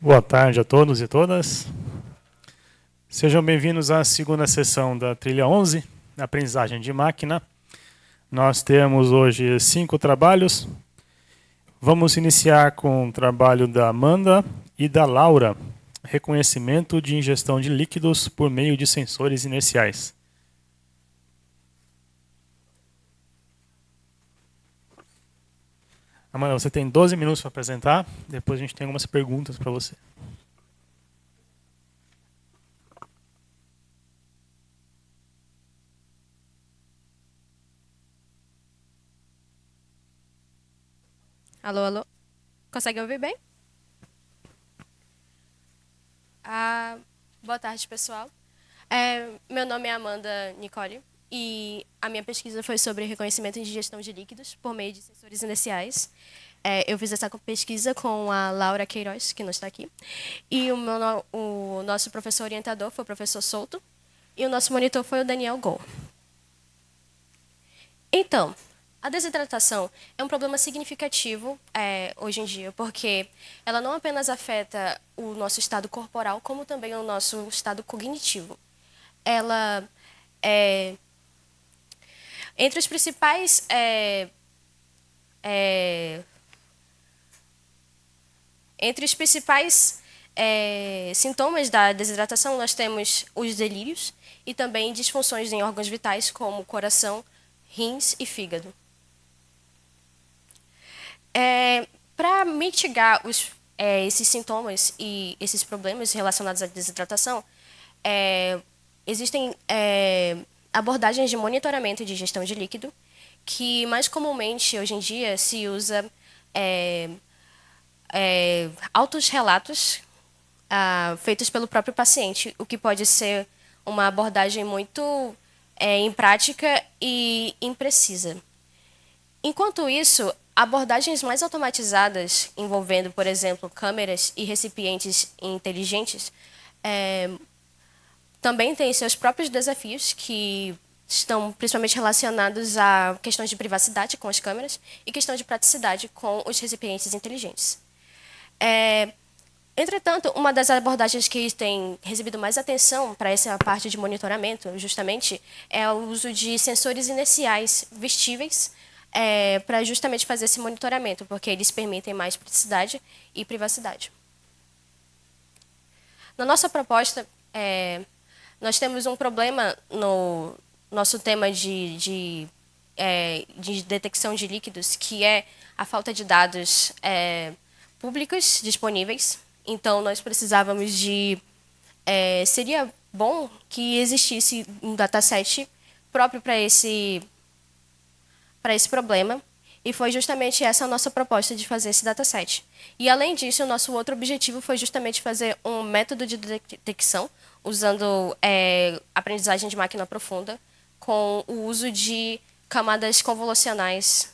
Boa tarde a todos e todas. Sejam bem-vindos à segunda sessão da trilha 11, aprendizagem de máquina. Nós temos hoje 5 trabalhos. Vamos iniciar com o trabalho da Amanda e da Laura, reconhecimento de ingestão de líquidos por meio de sensores inerciais. Amanda, você tem 12 minutos para apresentar, depois a gente tem algumas perguntas para você. Alô, alô? Consegue ouvir bem? Boa tarde, pessoal. Meu nome é Amanda Nicole e a minha pesquisa foi sobre reconhecimento de gestão de líquidos por meio de sensores inerciais. Eu fiz essa pesquisa com a Laura Queiroz, que não está aqui, e o nosso professor orientador foi o professor Souto e o nosso monitor foi o Daniel Gol. Então, a desidratação é um problema significativo hoje em dia, porque ela não apenas afeta o nosso estado corporal, como também o nosso estado cognitivo. Ela é... Entre os principais... Entre os principais sintomas da desidratação, nós temos os delírios e também disfunções em órgãos vitais, como coração, rins e fígado. Para mitigar esses sintomas e esses problemas relacionados à desidratação, existem abordagens de monitoramento de gestão de líquido, que mais comumente hoje em dia se usa autos relatos feitos pelo próprio paciente, o que pode ser uma abordagem muito imprática e imprecisa. Enquanto isso, abordagens mais automatizadas, envolvendo, por exemplo, câmeras e recipientes inteligentes, também têm seus próprios desafios, que estão principalmente relacionados a questões de privacidade com as câmeras e questão de praticidade com os recipientes inteligentes. Entretanto, uma das abordagens que tem recebido mais atenção para essa parte de monitoramento, justamente, é o uso de sensores inerciais vestíveis para justamente fazer esse monitoramento, porque eles permitem mais praticidade e privacidade. Na nossa proposta, nós temos um problema no nosso tema de detecção de líquidos, que é a falta de dados públicos disponíveis. Então, nós precisávamos de... seria bom que existisse um dataset próprio para esse problema, e foi justamente essa a nossa proposta de fazer esse dataset. E, além disso, o nosso outro objetivo foi justamente fazer um método de detecção, usando aprendizagem de máquina profunda, com o uso de camadas convolucionais.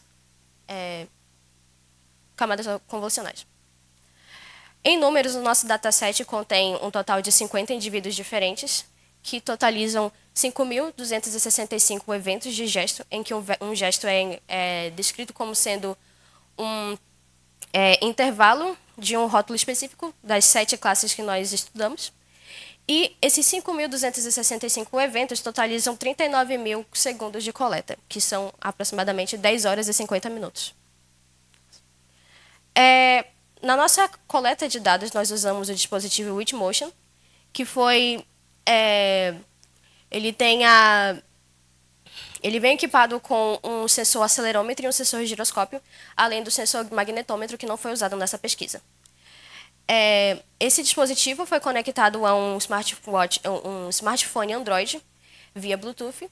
Em números, o nosso dataset contém um total de 50 indivíduos diferentes, que totalizam 5.265 eventos de gesto, em que um gesto é descrito como sendo um intervalo de um rótulo específico das 7 classes que nós estudamos. E esses 5.265 eventos totalizam 39.000 segundos de coleta, que são aproximadamente 10 horas e 50 minutos. Na nossa coleta de dados, nós usamos o dispositivo WitchMotion, que foi... Ele vem equipado com um sensor acelerômetro e um sensor giroscópio, além do sensor magnetômetro, que não foi usado nessa pesquisa. Esse dispositivo foi conectado a um smartphone Android via Bluetooth,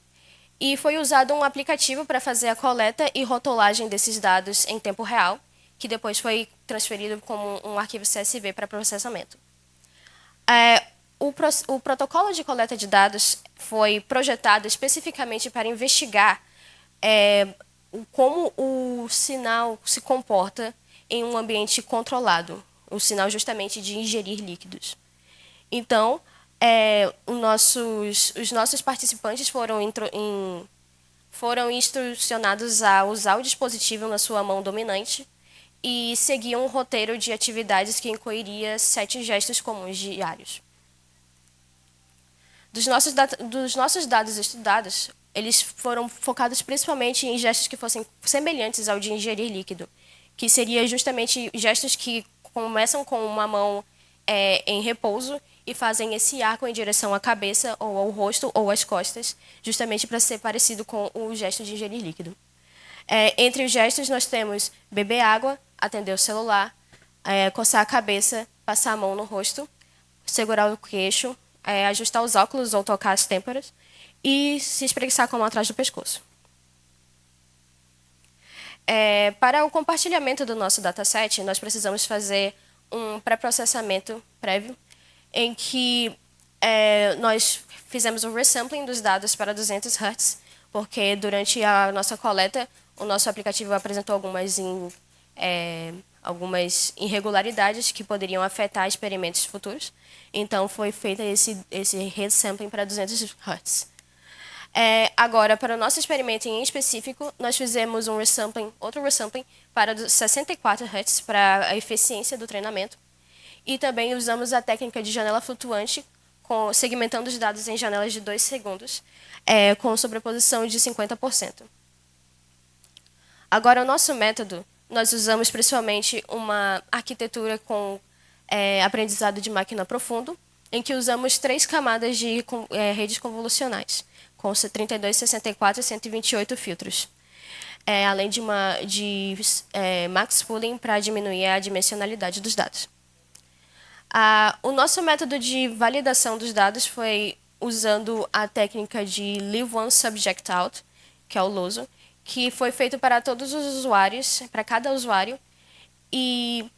e foi usado um aplicativo para fazer a coleta e rotulagem desses dados em tempo real, que depois foi transferido como um arquivo CSV para processamento. O protocolo de coleta de dados foi projetado especificamente para investigar como o sinal se comporta em um ambiente controlado, o sinal justamente de ingerir líquidos. Então, os nossos participantes foram instrucionados a usar o dispositivo na sua mão dominante e seguia um roteiro de atividades que incluiria 7 gestos comuns diários. Dos nossos dados estudados, eles foram focados principalmente em gestos que fossem semelhantes ao de ingerir líquido, que seria justamente gestos que começam com uma mão em repouso e fazem esse arco em direção à cabeça ou ao rosto ou às costas, justamente para ser parecido com o gesto de ingerir líquido. Entre os gestos, nós temos beber água, atender o celular, coçar a cabeça, passar a mão no rosto, segurar o queixo, ajustar os óculos ou tocar as têmporas e se espreguiçar com a mão atrás do pescoço. Para o compartilhamento do nosso dataset, nós precisamos fazer um pré-processamento prévio, em que nós fizemos um resampling dos dados para 200 Hz, porque durante a nossa coleta, o nosso aplicativo apresentou algumas irregularidades que poderiam afetar experimentos futuros. Então, foi feito esse resampling para 200 Hz. Agora, para o nosso experimento em específico, nós fizemos outro resampling para 64 Hz para a eficiência do treinamento. E também usamos a técnica de janela flutuante, segmentando os dados em janelas de 2 segundos, com sobreposição de 50%. Agora, o nosso método, nós usamos principalmente uma arquitetura com aprendizado de máquina profundo, em que usamos 3 camadas de redes convolucionais, com 32, 64 e 128 filtros, além de max pooling para diminuir a dimensionalidade dos dados. O nosso método de validação dos dados foi usando a técnica de Leave One Subject Out, que é o LOSO, que foi feito para todos os usuários, para cada usuário, e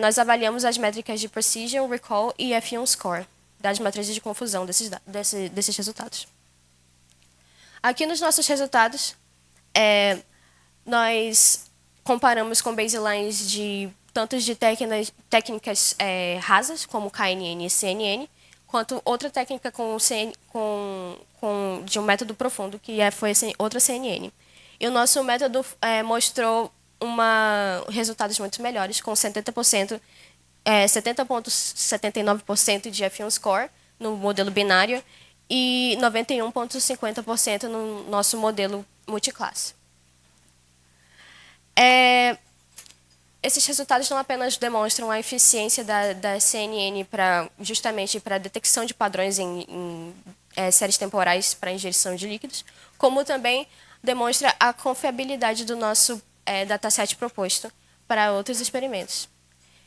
nós avaliamos as métricas de Precision, Recall e F1 Score, das matrizes de confusão desses resultados. Aqui nos nossos resultados, nós comparamos com baselines tanto de técnicas rasas, como KNN e CNN, quanto outra técnica de um método profundo, que foi outra CNN. E o nosso método mostrou resultados muito melhores, com 70,79% de F1 score no modelo binário e 91,50% no nosso modelo multiclasse. Esses resultados não apenas demonstram a eficiência da CNN justamente para a detecção de padrões em séries temporais para ingestão de líquidos, como também demonstra a confiabilidade do nosso dataset proposto para outros experimentos.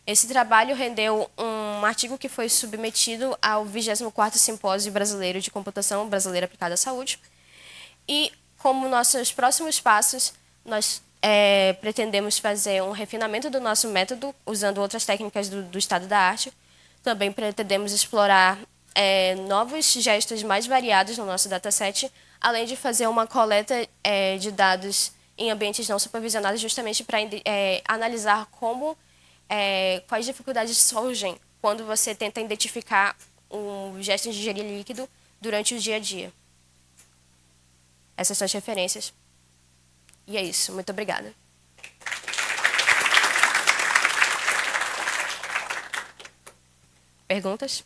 Esse trabalho rendeu um artigo que foi submetido ao 24º Simpósio Brasileiro de Computação Brasileira Aplicada à Saúde. E, como nossos próximos passos, nós pretendemos fazer um refinamento do nosso método, usando outras técnicas do estado da arte. Também pretendemos explorar novos gestos mais variados no nosso dataset, além de fazer uma coleta de dados em ambientes não supervisionados, justamente para analisar quais dificuldades surgem quando você tenta identificar um gesto de ingerir líquido durante o dia a dia. Essas são as referências. E é isso. Muito obrigada. Perguntas?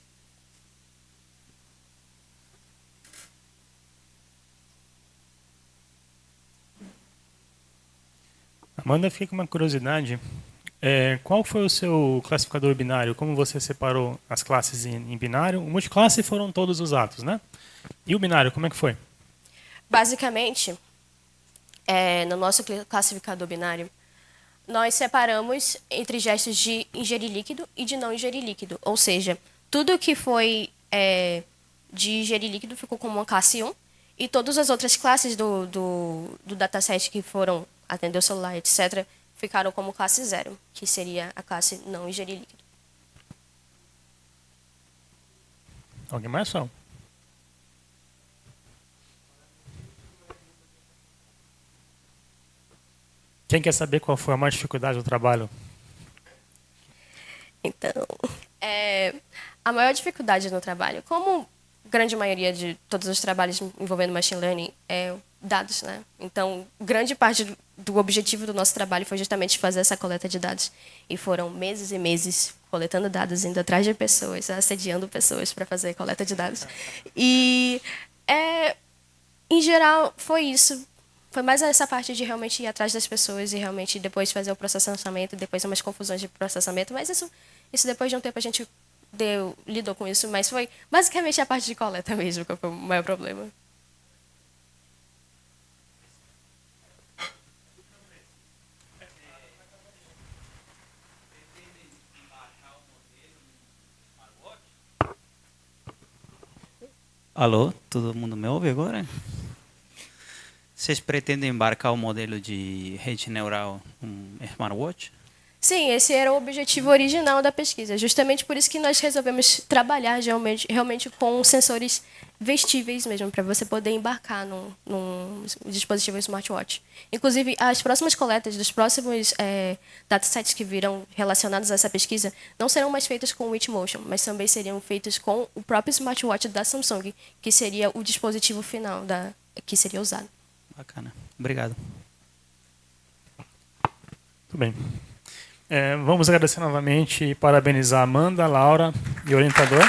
Amanda, fica uma curiosidade. Qual foi o seu classificador binário? Como você separou as classes em binário? O multiclasse foram todos os atos, né? E o binário, como é que foi? Basicamente, no nosso classificador binário, nós separamos entre gestos de ingerir líquido e de não ingerir líquido. Ou seja, tudo que foi de ingerir líquido ficou como uma classe 1, e todas as outras classes do dataset que foram atender o celular, etc., ficaram como classe 0, que seria a classe não ingerir líquido. Alguém mais, só? Quem quer saber qual foi a maior dificuldade do trabalho? Então, a maior dificuldade no trabalho, como grande maioria de todos os trabalhos envolvendo machine learning é dados, né? Então, grande parte do objetivo do nosso trabalho foi justamente fazer essa coleta de dados. E foram meses e meses coletando dados, indo atrás de pessoas, assediando pessoas para fazer coleta de dados. E, em geral, foi isso. Foi mais essa parte de realmente ir atrás das pessoas e realmente depois fazer o processamento, depois umas confusões de processamento. Mas isso depois de um tempo a gente lidou com isso, mas foi basicamente a parte de coleta mesmo que foi o maior problema. Alô, todo mundo me ouve agora? Vocês pretendem embarcar o modelo de rede neural no smartwatch? Sim, esse era o objetivo original da pesquisa. Justamente por isso que nós resolvemos trabalhar realmente com sensores vestíveis mesmo, para você poder embarcar num dispositivo smartwatch. Inclusive, as próximas coletas dos próximos datasets que virão relacionados a essa pesquisa não serão mais feitas com o Wearmotion, mas também seriam feitos com o próprio smartwatch da Samsung, que seria o dispositivo final que seria usado. Bacana. Obrigado. Tudo bem. Vamos agradecer novamente e parabenizar a Amanda, a Laura e o orientador.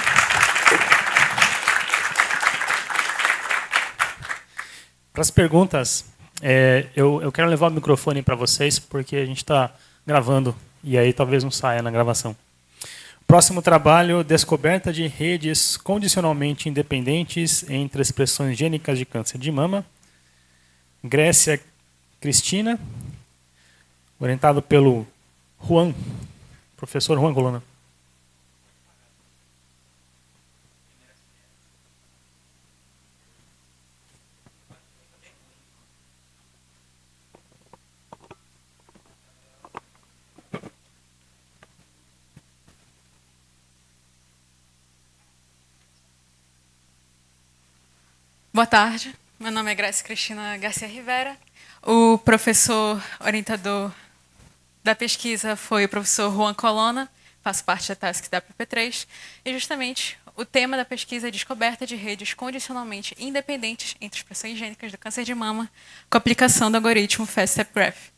Para as perguntas, eu quero levar o microfone para vocês, porque a gente está gravando e aí talvez não saia na gravação. Próximo trabalho, descoberta de redes condicionalmente independentes entre expressões gênicas de câncer de mama. Grécia Cristina, orientado pelo Juan, professor Juan Colonna. Boa tarde, meu nome é Grécia Cristina Garcia Rivera. O professor orientador da pesquisa foi o professor Juan Colonna, faço parte da task da PP3, e justamente o tema da pesquisa é descoberta de redes condicionalmente independentes entre expressões gênicas do câncer de mama com a aplicação do algoritmo FastStep Graph.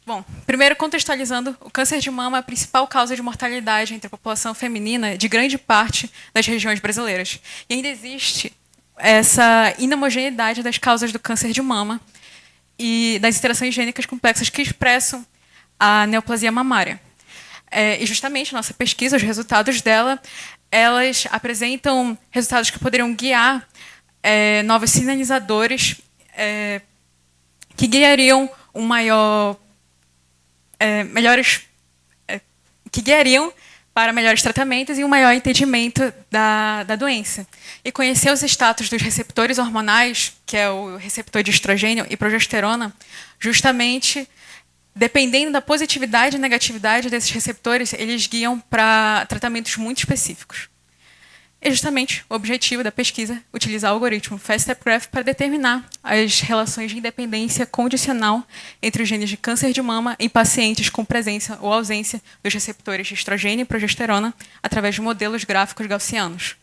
Bom, primeiro contextualizando, o câncer de mama é a principal causa de mortalidade entre a população feminina de grande parte das regiões brasileiras. E ainda existe essa inhomogeneidade das causas do câncer de mama e das interações gênicas complexas que expressam a neoplasia mamária. E justamente nossa pesquisa, os resultados dela, elas apresentam resultados que poderiam guiar novos sinalizadores que guiariam que guiariam para melhores tratamentos e um maior entendimento da doença. E conhecer os status dos receptores hormonais, que é o receptor de estrogênio e progesterona, justamente, dependendo da positividade e negatividade desses receptores, eles guiam para tratamentos muito específicos. É justamente o objetivo da pesquisa utilizar o algoritmo FastStep Graph para determinar as relações de independência condicional entre os genes de câncer de mama em pacientes com presença ou ausência dos receptores de estrogênio e progesterona através de modelos gráficos gaussianos.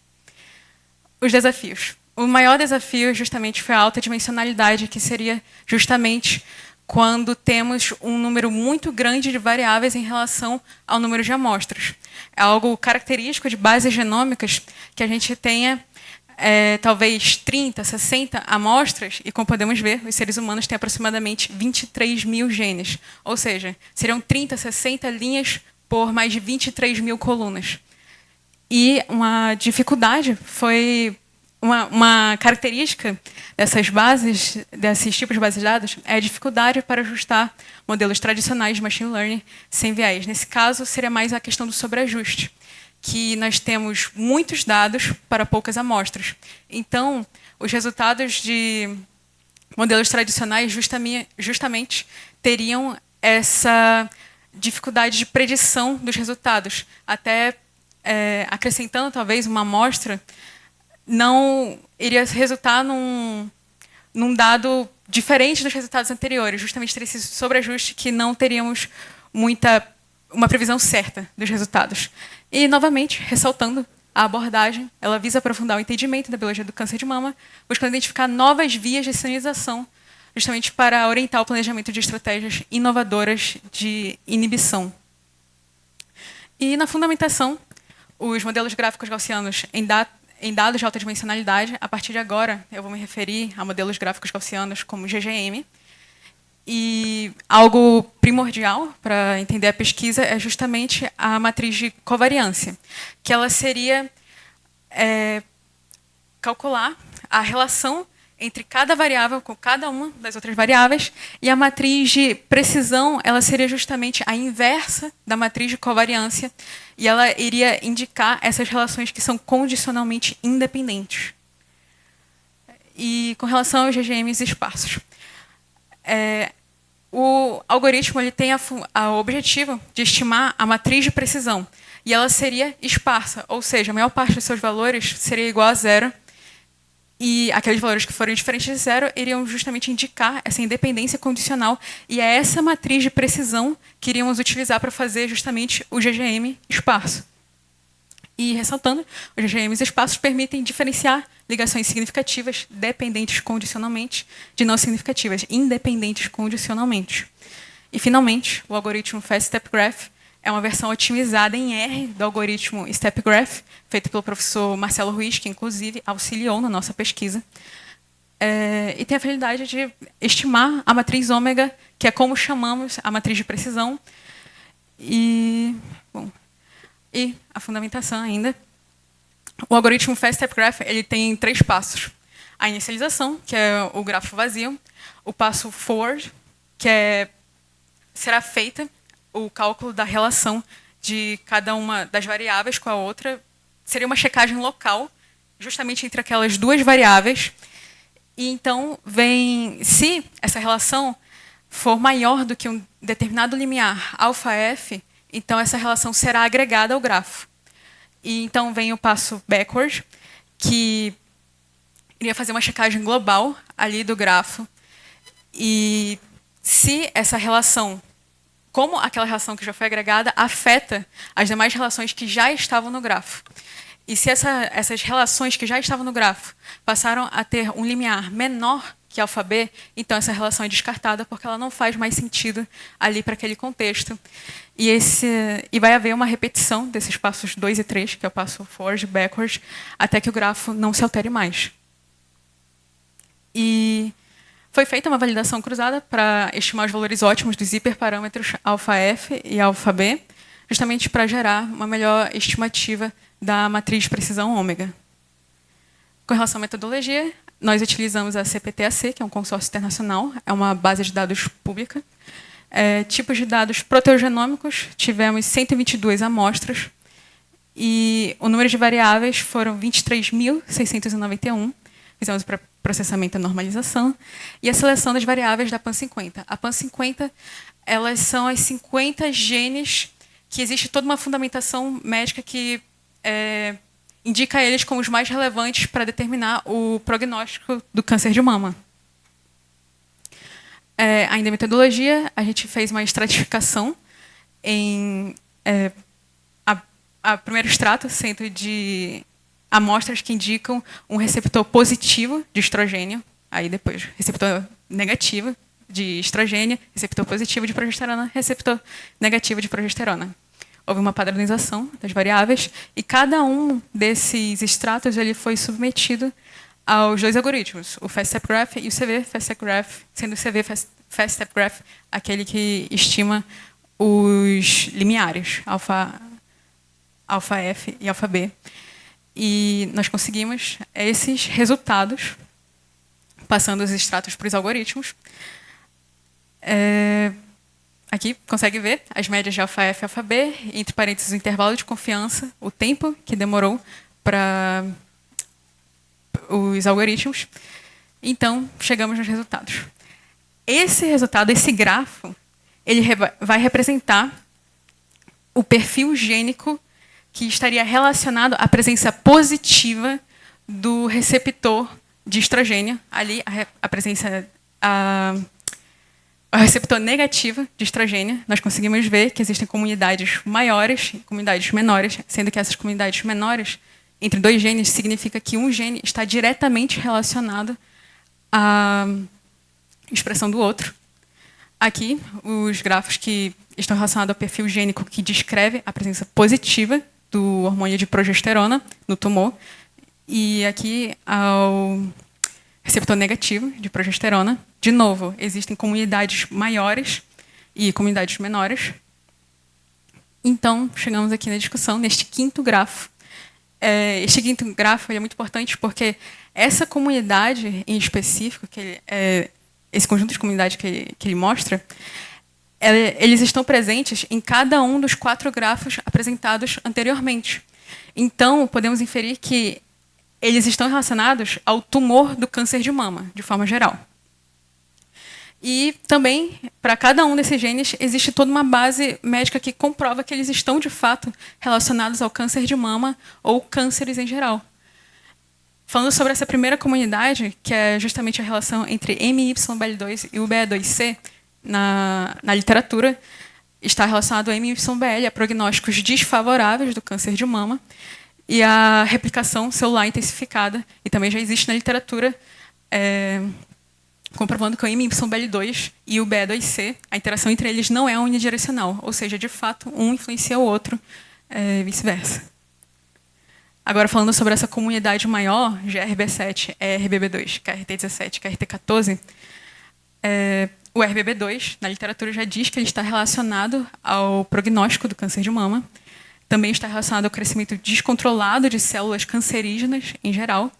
Os desafios. O maior desafio justamente foi a alta dimensionalidade, que seria justamente quando temos um número muito grande de variáveis em relação ao número de amostras. É algo característico de bases genômicas que a gente tenha talvez 30, 60 amostras, e como podemos ver, os seres humanos têm aproximadamente 23 mil genes, ou seja, seriam 30, 60 linhas por mais de 23 mil colunas. E uma dificuldade foi uma característica dessas bases, desses tipos de bases de dados, é a dificuldade para ajustar modelos tradicionais de machine learning sem viés. Nesse caso, seria mais a questão do sobreajuste, que nós temos muitos dados para poucas amostras. Então, os resultados de modelos tradicionais justamente teriam essa dificuldade de predição dos resultados, até acrescentando talvez uma amostra não iria resultar num dado diferente dos resultados anteriores. Justamente teria esse sobreajuste que não teríamos uma previsão certa dos resultados. E, novamente, ressaltando, a abordagem ela visa aprofundar o entendimento da biologia do câncer de mama, buscando identificar novas vias de sinalização, justamente para orientar o planejamento de estratégias inovadoras de inibição. E, na fundamentação, os modelos gráficos gaussianos em dados de alta dimensionalidade, a partir de agora, eu vou me referir a modelos gráficos gaussianos como GGM. E algo primordial para entender a pesquisa é justamente a matriz de covariância, que ela seria calcular a relação entre cada variável com cada uma das outras variáveis, e a matriz de precisão ela seria justamente a inversa da matriz de covariância, e ela iria indicar essas relações que são condicionalmente independentes. E com relação aos GGMs esparsos, o algoritmo ele tem o objetivo de estimar a matriz de precisão, e ela seria esparsa, ou seja, a maior parte dos seus valores seria igual a zero, e aqueles valores que forem diferentes de zero iriam justamente indicar essa independência condicional, e é essa matriz de precisão que iríamos utilizar para fazer justamente o GGM esparso. E, ressaltando, os GGMs esparsos permitem diferenciar ligações significativas dependentes condicionalmente de não significativas independentes condicionalmente. E, finalmente, o algoritmo Fast Step Graph é uma versão otimizada em R do algoritmo Step Graph, feito pelo professor Marcelo Ruiz, que, inclusive, auxiliou na nossa pesquisa. E tem a finalidade de estimar a matriz ômega, que é como chamamos a matriz de precisão. E a fundamentação ainda. O algoritmo Fast Step Graph ele tem 3 passos. A inicialização, que é o grafo vazio. O passo forward, que será feita o cálculo da relação de cada uma das variáveis com a outra. Seria uma checagem local, justamente entre aquelas duas variáveis. E então, se essa relação for maior do que um determinado limiar alfa-f, então essa relação será agregada ao grafo. E então vem o passo backward, que iria fazer uma checagem global ali do grafo. E se essa relação, como aquela relação que já foi agregada, afeta as demais relações que já estavam no grafo. E se essas relações que já estavam no grafo passaram a ter um limiar menor que alfa-b, então essa relação é descartada porque ela não faz mais sentido ali para aquele contexto. E vai haver uma repetição desses passos 2 e 3, que é o passo forward e backward, até que o grafo não se altere mais. E foi feita uma validação cruzada para estimar os valores ótimos dos hiperparâmetros alfa-f e alfa-b, justamente para gerar uma melhor estimativa da matriz de precisão ômega. Com relação à metodologia, nós utilizamos a CPTAC, que é um consórcio internacional, é uma base de dados pública. Tipos de dados proteogenômicos, tivemos 122 amostras, e o número de variáveis foram 23.691, fizemos para processamento e normalização, e a seleção das variáveis da PAN50. A PAN50, elas são as 50 genes que existe toda uma fundamentação médica que indica eles como os mais relevantes para determinar o prognóstico do câncer de mama. Ainda em metodologia, a gente fez uma estratificação em a primeiro extrato sendo de amostras que indicam um receptor positivo de estrogênio, aí depois receptor negativo de estrogênio, receptor positivo de progesterona, receptor negativo de progesterona. Houve uma padronização das variáveis e cada um desses extratos ele foi submetido aos 2 algoritmos, o Fast Step Graph e o CV Fast Step Graph, sendo o CV Fast Step Graph aquele que estima os limiares, alfa-f e alfa-b. E nós conseguimos esses resultados, passando os extratos para os algoritmos. Aqui consegue ver as médias de alfa-f e alfa-b, entre parênteses o intervalo de confiança, o tempo que demorou para os algoritmos. Então, chegamos nos resultados. Esse resultado, esse grafo, ele vai representar o perfil gênico que estaria relacionado à presença positiva do receptor de estrogênio, ali a presença, o ao receptor negativo de estrogênio, nós conseguimos ver que existem comunidades maiores e comunidades menores, sendo que essas comunidades menores, entre dois genes, significa que um gene está diretamente relacionado à expressão do outro. Aqui, os grafos que estão relacionados ao perfil gênico que descreve a presença positiva do hormônio de progesterona no tumor, e aqui ao receptor negativo de progesterona. De novo, existem comunidades maiores e comunidades menores. Então, chegamos aqui na discussão, neste quinto grafo. Este quinto grafo é muito importante porque essa comunidade em específico, esse conjunto de comunidades que ele mostra, eles estão presentes em cada um dos 4 grafos apresentados anteriormente. Então, podemos inferir que eles estão relacionados ao tumor do câncer de mama, de forma geral. E também, para cada um desses genes, existe toda uma base médica que comprova que eles estão, de fato, relacionados ao câncer de mama ou cânceres em geral. Falando sobre essa primeira comunidade, que é justamente a relação entre MYBL2 e o BE2C, na literatura, está relacionado ao MYBL a prognósticos desfavoráveis do câncer de mama e a replicação celular intensificada. E também já existe na literatura comprovando que o MYBL2 e o BE2C, a interação entre eles não é unidirecional, ou seja, de fato, um influencia o outro, vice-versa. Agora, falando sobre essa comunidade maior, GRB7, RBB2, KRT17, KRT14, o RBB2, na literatura, já diz que ele está relacionado ao prognóstico do câncer de mama, também está relacionado ao crescimento descontrolado de células cancerígenas em geral.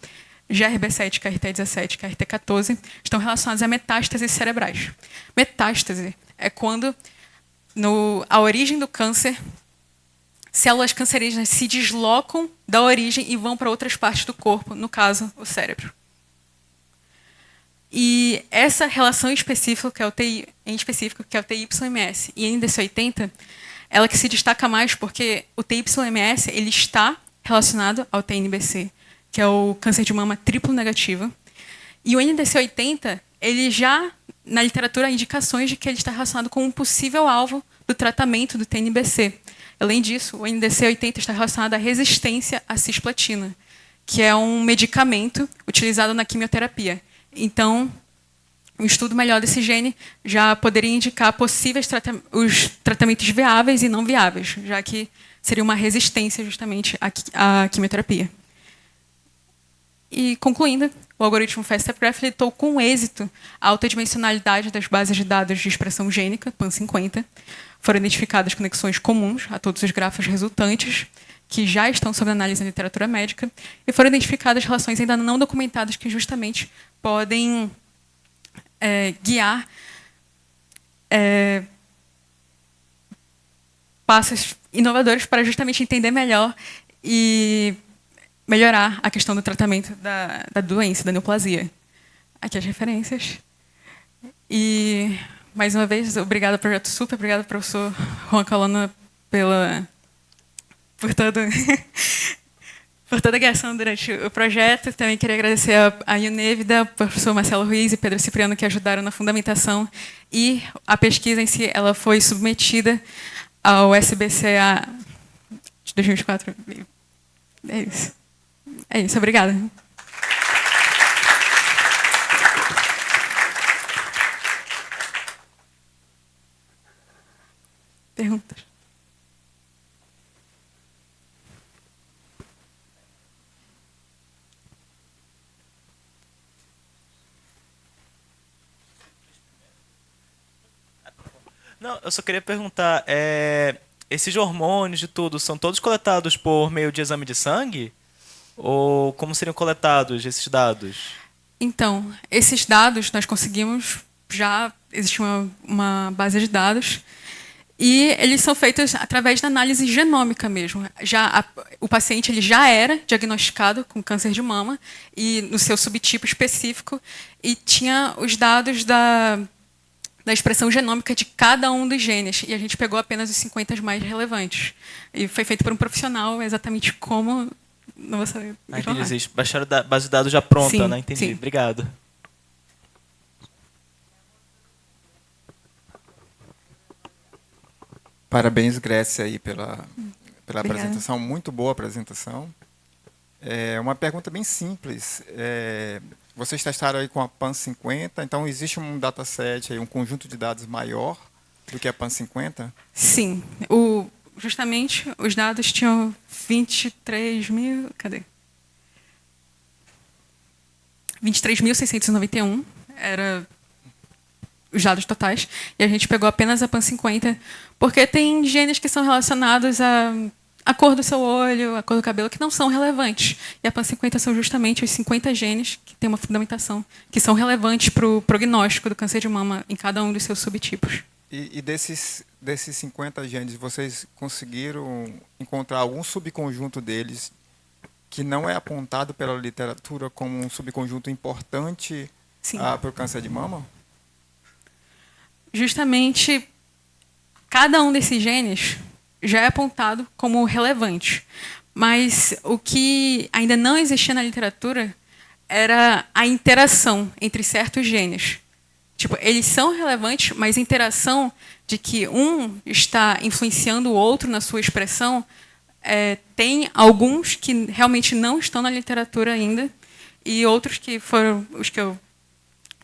GRB7, KRT17, KRT14 estão relacionados a metástases cerebrais. Metástase é quando, a origem do câncer, células cancerígenas se deslocam da origem e vão para outras partes do corpo, no caso, o cérebro. E essa relação específica, que é o TYMS e NDC80, ela que se destaca mais porque o TYMS ele está relacionado ao TNBC, que é o câncer de mama triplo negativo. E o NDC80, ele já, na literatura, há indicações de que ele está relacionado com um possível alvo do tratamento do TNBC. Além disso, o NDC80 está relacionado à resistência à cisplatina, que é um medicamento utilizado na quimioterapia. Então, um estudo melhor desse gene já poderia indicar possíveis os tratamentos viáveis e não viáveis, já que seria uma resistência justamente à quimioterapia. E, concluindo, o algoritmo FastAppGraph lidou com êxito a alta dimensionalidade das bases de dados de expressão gênica, PAN50. Foram identificadas conexões comuns a todos os grafos resultantes, que já estão sob análise na literatura médica, e foram identificadas relações ainda não documentadas que justamente podem guiar passos inovadores para justamente entender melhor e melhorar a questão do tratamento da doença, da neoplasia. Aqui as referências. E, mais uma vez, obrigada ao Projeto Super, obrigada ao professor Juan Calona por toda a guiação durante o projeto. Também queria agradecer a Unevida, ao professor Marcelo Ruiz e Pedro Cipriano, que ajudaram na fundamentação. E a pesquisa em si ela foi submetida ao SBCA de 2004. É isso. É isso, obrigada. Perguntas? Não, eu só queria perguntar, esses hormônios de tudo são todos coletados por meio de exame de sangue? Ou como seriam coletados esses dados? Então, esses dados nós conseguimos, já existe uma base de dados, e eles são feitos através da análise genômica mesmo. O paciente ele já era diagnosticado com câncer de mama, e no seu subtipo específico, e tinha os dados da expressão genômica de cada um dos genes, e a gente pegou apenas os 50 mais relevantes. E foi feito por um profissional exatamente como... Não vou saber. Entendi. Existe. Baixaram a base de dados já pronta, sim, né? Entendi. Sim. Obrigado. Parabéns, Grécia, aí pela Obrigada. apresentação, muito boa apresentação. Uma pergunta bem simples. Vocês testaram aí com a PAN50, então existe um dataset, aí, um conjunto de dados maior do que a PAN50? Sim. Justamente, os dados tinham 23 mil... Cadê? 23.691 era os dados totais, e a gente pegou apenas a PAN50, porque tem genes que são relacionados a cor do seu olho, a cor do cabelo, que não são relevantes. E a PAN50 são justamente os 50 genes que têm uma fundamentação, que são relevantes para o prognóstico do câncer de mama em cada um dos seus subtipos. E desses 50 genes, vocês conseguiram encontrar algum subconjunto deles que não é apontado pela literatura como um subconjunto importante para o câncer de mama? Justamente, cada um desses genes já é apontado como relevante. Mas o que ainda não existia na literatura era a interação entre certos genes. Tipo, eles são relevantes, mas a interação de que um está influenciando o outro na sua expressão, tem alguns que realmente não estão na literatura ainda, e outros que foram os que eu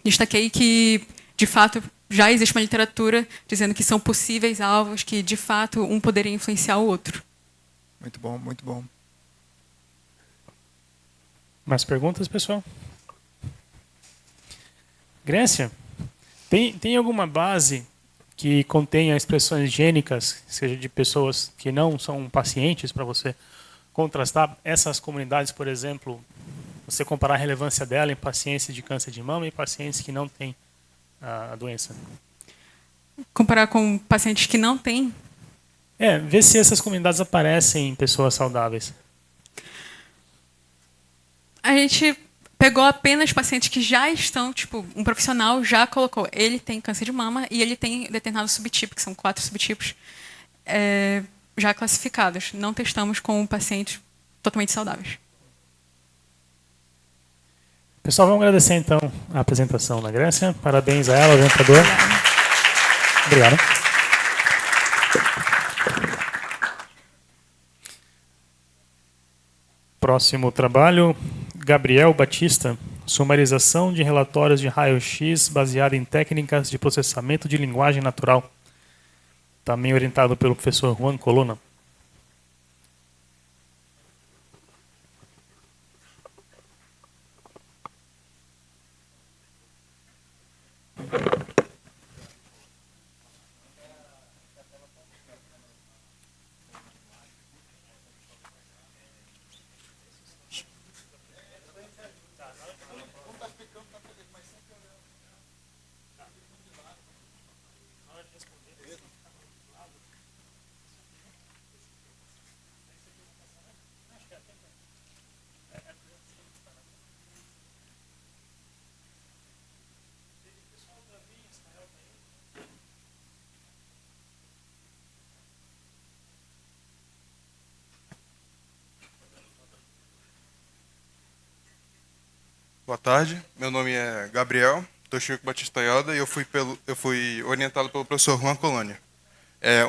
destaquei que, de fato, já existe uma literatura dizendo que são possíveis alvos, que, de fato, um poderia influenciar o outro. Muito bom, muito bom. Mais perguntas, pessoal? Grécia, tem alguma base que contenha expressões gênicas, seja de pessoas que não são pacientes, para você contrastar essas comunidades, por exemplo, você comparar a relevância dela em pacientes de câncer de mama e pacientes que não têm a doença? Comparar com pacientes que não têm? Ver se essas comunidades aparecem em pessoas saudáveis. A gente pegou apenas pacientes que já estão, tipo, um profissional já colocou, ele tem câncer de mama e ele tem determinado subtipo, que são 4 subtipos, já classificados. Não testamos com pacientes totalmente saudáveis. Pessoal, vamos agradecer então a apresentação da Grécia. Parabéns a ela, orientador. Obrigado. Próximo trabalho, Gabriel Batista, sumarização de relatórios de raio-x baseada em técnicas de processamento de linguagem natural. Também orientado pelo professor Juan Colonna. Boa tarde, meu nome é Gabriel Toshiko Batista Yoda e eu fui orientado pelo professor Juan Colonna.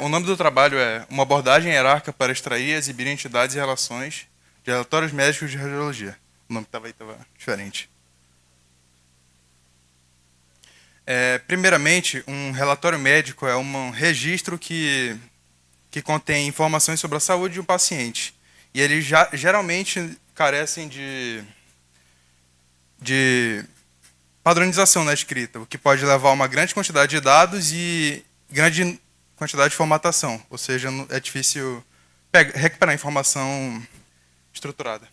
O nome do trabalho é Uma abordagem hierárquica para extrair e exibir entidades e relações de relatórios médicos de radiologia. O nome estava diferente. Primeiramente, um relatório médico é um registro que contém informações sobre a saúde de um paciente. E eles geralmente carecem de padronização na escrita, o que pode levar a uma grande quantidade de dados e grande quantidade de formatação, ou seja, é difícil recuperar informação estruturada.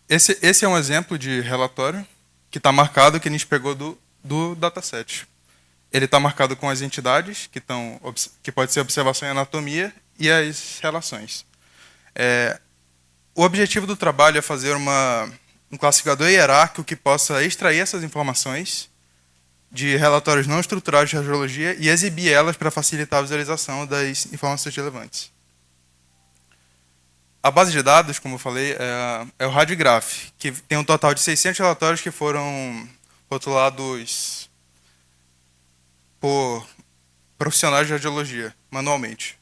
Esse é um exemplo de relatório que está marcado, que a gente pegou do dataset. Ele está marcado com as entidades, que pode ser observação e anatomia, e as relações. O objetivo do trabalho é fazer um classificador hierárquico que possa extrair essas informações de relatórios não estruturados de radiologia e exibir elas para facilitar a visualização das informações relevantes. A base de dados, como eu falei, é o Radiograph, que tem um total de 600 relatórios que foram rotulados por profissionais de radiologia, manualmente.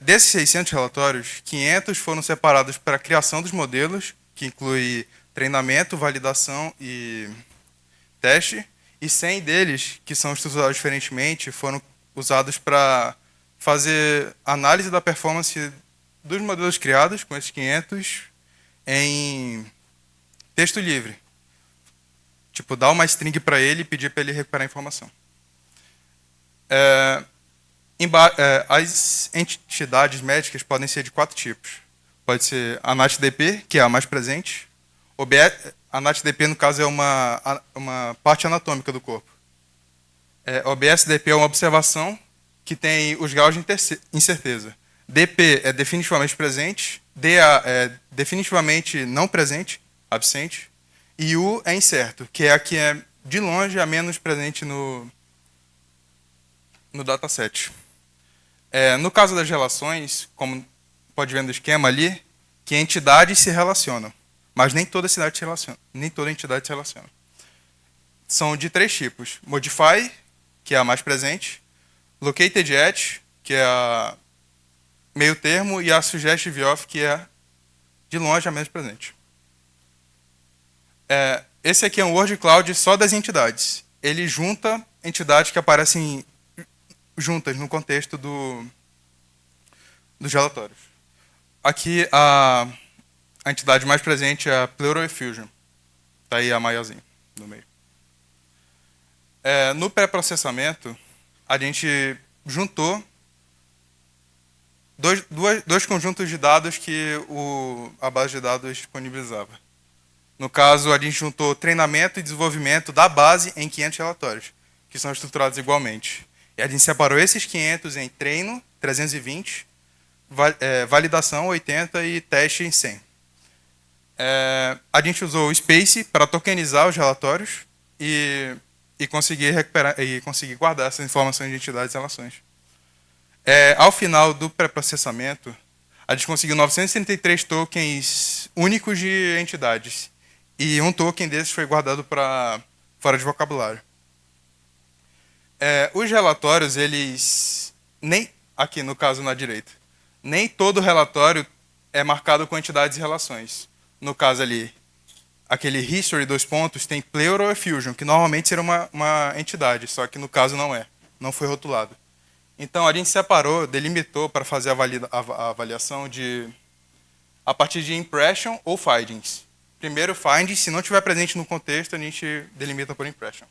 Desses 600 relatórios, 500 foram separados para a criação dos modelos, que inclui treinamento, validação e teste, e 100 deles, que são estruturados diferentemente, foram usados para fazer análise da performance dos modelos criados, com esses 500, em texto livre. Tipo, dar uma string para ele e pedir para ele recuperar a informação. As entidades médicas podem ser de 4 tipos. Pode ser a NAT-DP, que é a mais presente. A NAT-DP, no caso, é uma parte anatômica do corpo. OBS-DP é uma observação que tem os graus de incerteza. DP é definitivamente presente, DA é definitivamente não presente, absente, e U é incerto, que é a que é, de longe, a menos presente no dataset. No caso das relações, como pode ver no esquema ali, que entidades se relacionam, mas nem toda entidade se relaciona. São de 3 tipos: Modify, que é a mais presente, Located at, que é a meio termo, e a Suggestive of, que é, de longe, a menos presente. Esse aqui é um word cloud só das entidades. Ele junta entidades que aparecem juntas no contexto dos relatórios. Aqui, a entidade mais presente é a Pleural Effusion. Está aí a maiorzinha no meio. No pré-processamento, a gente juntou dois conjuntos de dados que a base de dados disponibilizava. No caso, a gente juntou treinamento e desenvolvimento da base em 500 relatórios, que são estruturados igualmente. E a gente separou esses 500 em treino, 320, validação, 80 e teste em 100. A gente usou o Space para tokenizar os relatórios e conseguir recuperar e conseguir guardar essas informações de entidades e relações. Ao final do pré-processamento, a gente conseguiu 933 tokens únicos de entidades. E um token desses foi guardado para fora de vocabulário. Os relatórios, eles... Aqui, no caso, na direita. Nem todo relatório é marcado com entidades e relações. No caso ali, aquele history, 2 pontos, tem Pleural Effusion, que normalmente seria uma entidade, só que no caso não é. Não foi rotulado. Então, a gente separou, delimitou para fazer a avaliação a partir de impression ou findings. Primeiro, findings, se não estiver presente no contexto, a gente delimita por impression.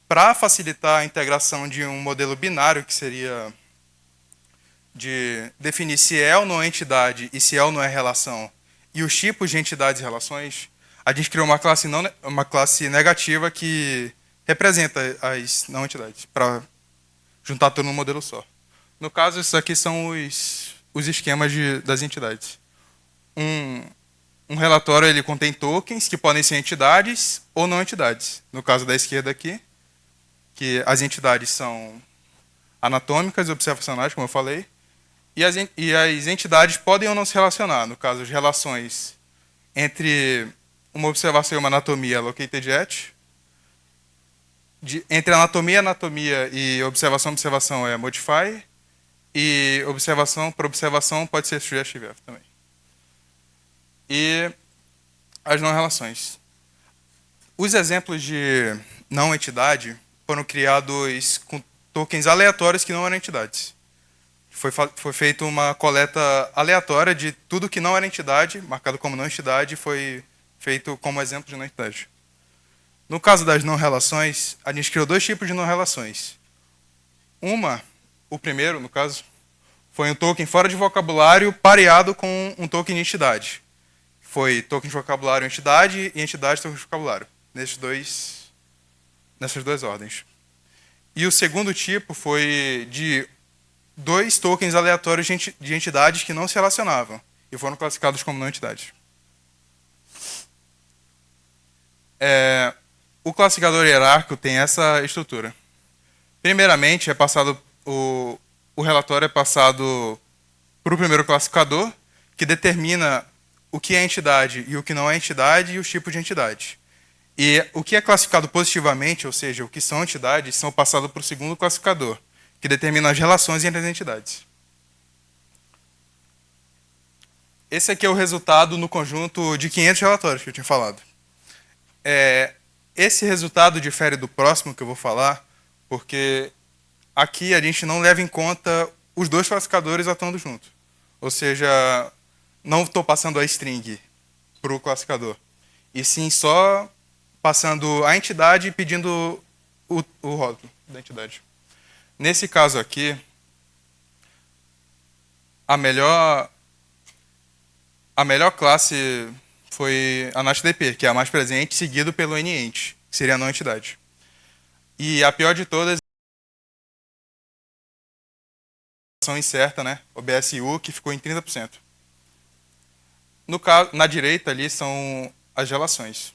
Para facilitar a integração de um modelo binário, que seria de definir se é ou não é entidade e se é ou não é relação, e os tipos de entidades e relações, a gente criou uma classe negativa que representa as não entidades, para juntar tudo num modelo só. No caso, isso aqui são os esquemas das entidades. Um relatório ele contém tokens que podem ser entidades ou não entidades. No caso da esquerda aqui, que as entidades são anatômicas e observacionais, como eu falei, e as entidades podem ou não se relacionar. No caso, as relações entre uma observação e uma anatomia, located at, entre anatomia e observação é modify, e observação para observação pode ser suggestive também. E as não relações. Os exemplos de não entidade foram criados com tokens aleatórios que não eram entidades. Foi feita uma coleta aleatória de tudo que não era entidade, marcado como não entidade, foi feito como exemplo de não entidade. No caso das não relações, a gente criou 2 tipos de não relações. O primeiro, no caso, foi um token fora de vocabulário pareado com um token de entidade. Foi token de vocabulário entidade e entidade token de vocabulário. Nessas 2 ordens. E o segundo tipo foi de 2 tokens aleatórios de entidades que não se relacionavam e foram classificados como não entidades. O classificador hierárquico tem essa estrutura. Primeiramente, o relatório é passado para o primeiro classificador, que determina o que é entidade e o que não é entidade e os tipos de entidade. E o que é classificado positivamente, ou seja, o que são entidades, são passados para o segundo classificador, que determina as relações entre as entidades. Esse aqui é o resultado no conjunto de 500 relatórios que eu tinha falado. Esse resultado difere do próximo que eu vou falar, porque aqui a gente não leva em conta os dois classificadores atuando junto. Ou seja, não estou passando a string para o classificador, e sim só passando a entidade e pedindo o rótulo da entidade. Nesse caso aqui, a melhor classe foi a NATDP, que é a mais presente, seguido pelo NEnt, que seria a não entidade. E a pior de todas é a incerta, né? O BSU, que ficou em 30%. No caso, na direita ali são as relações.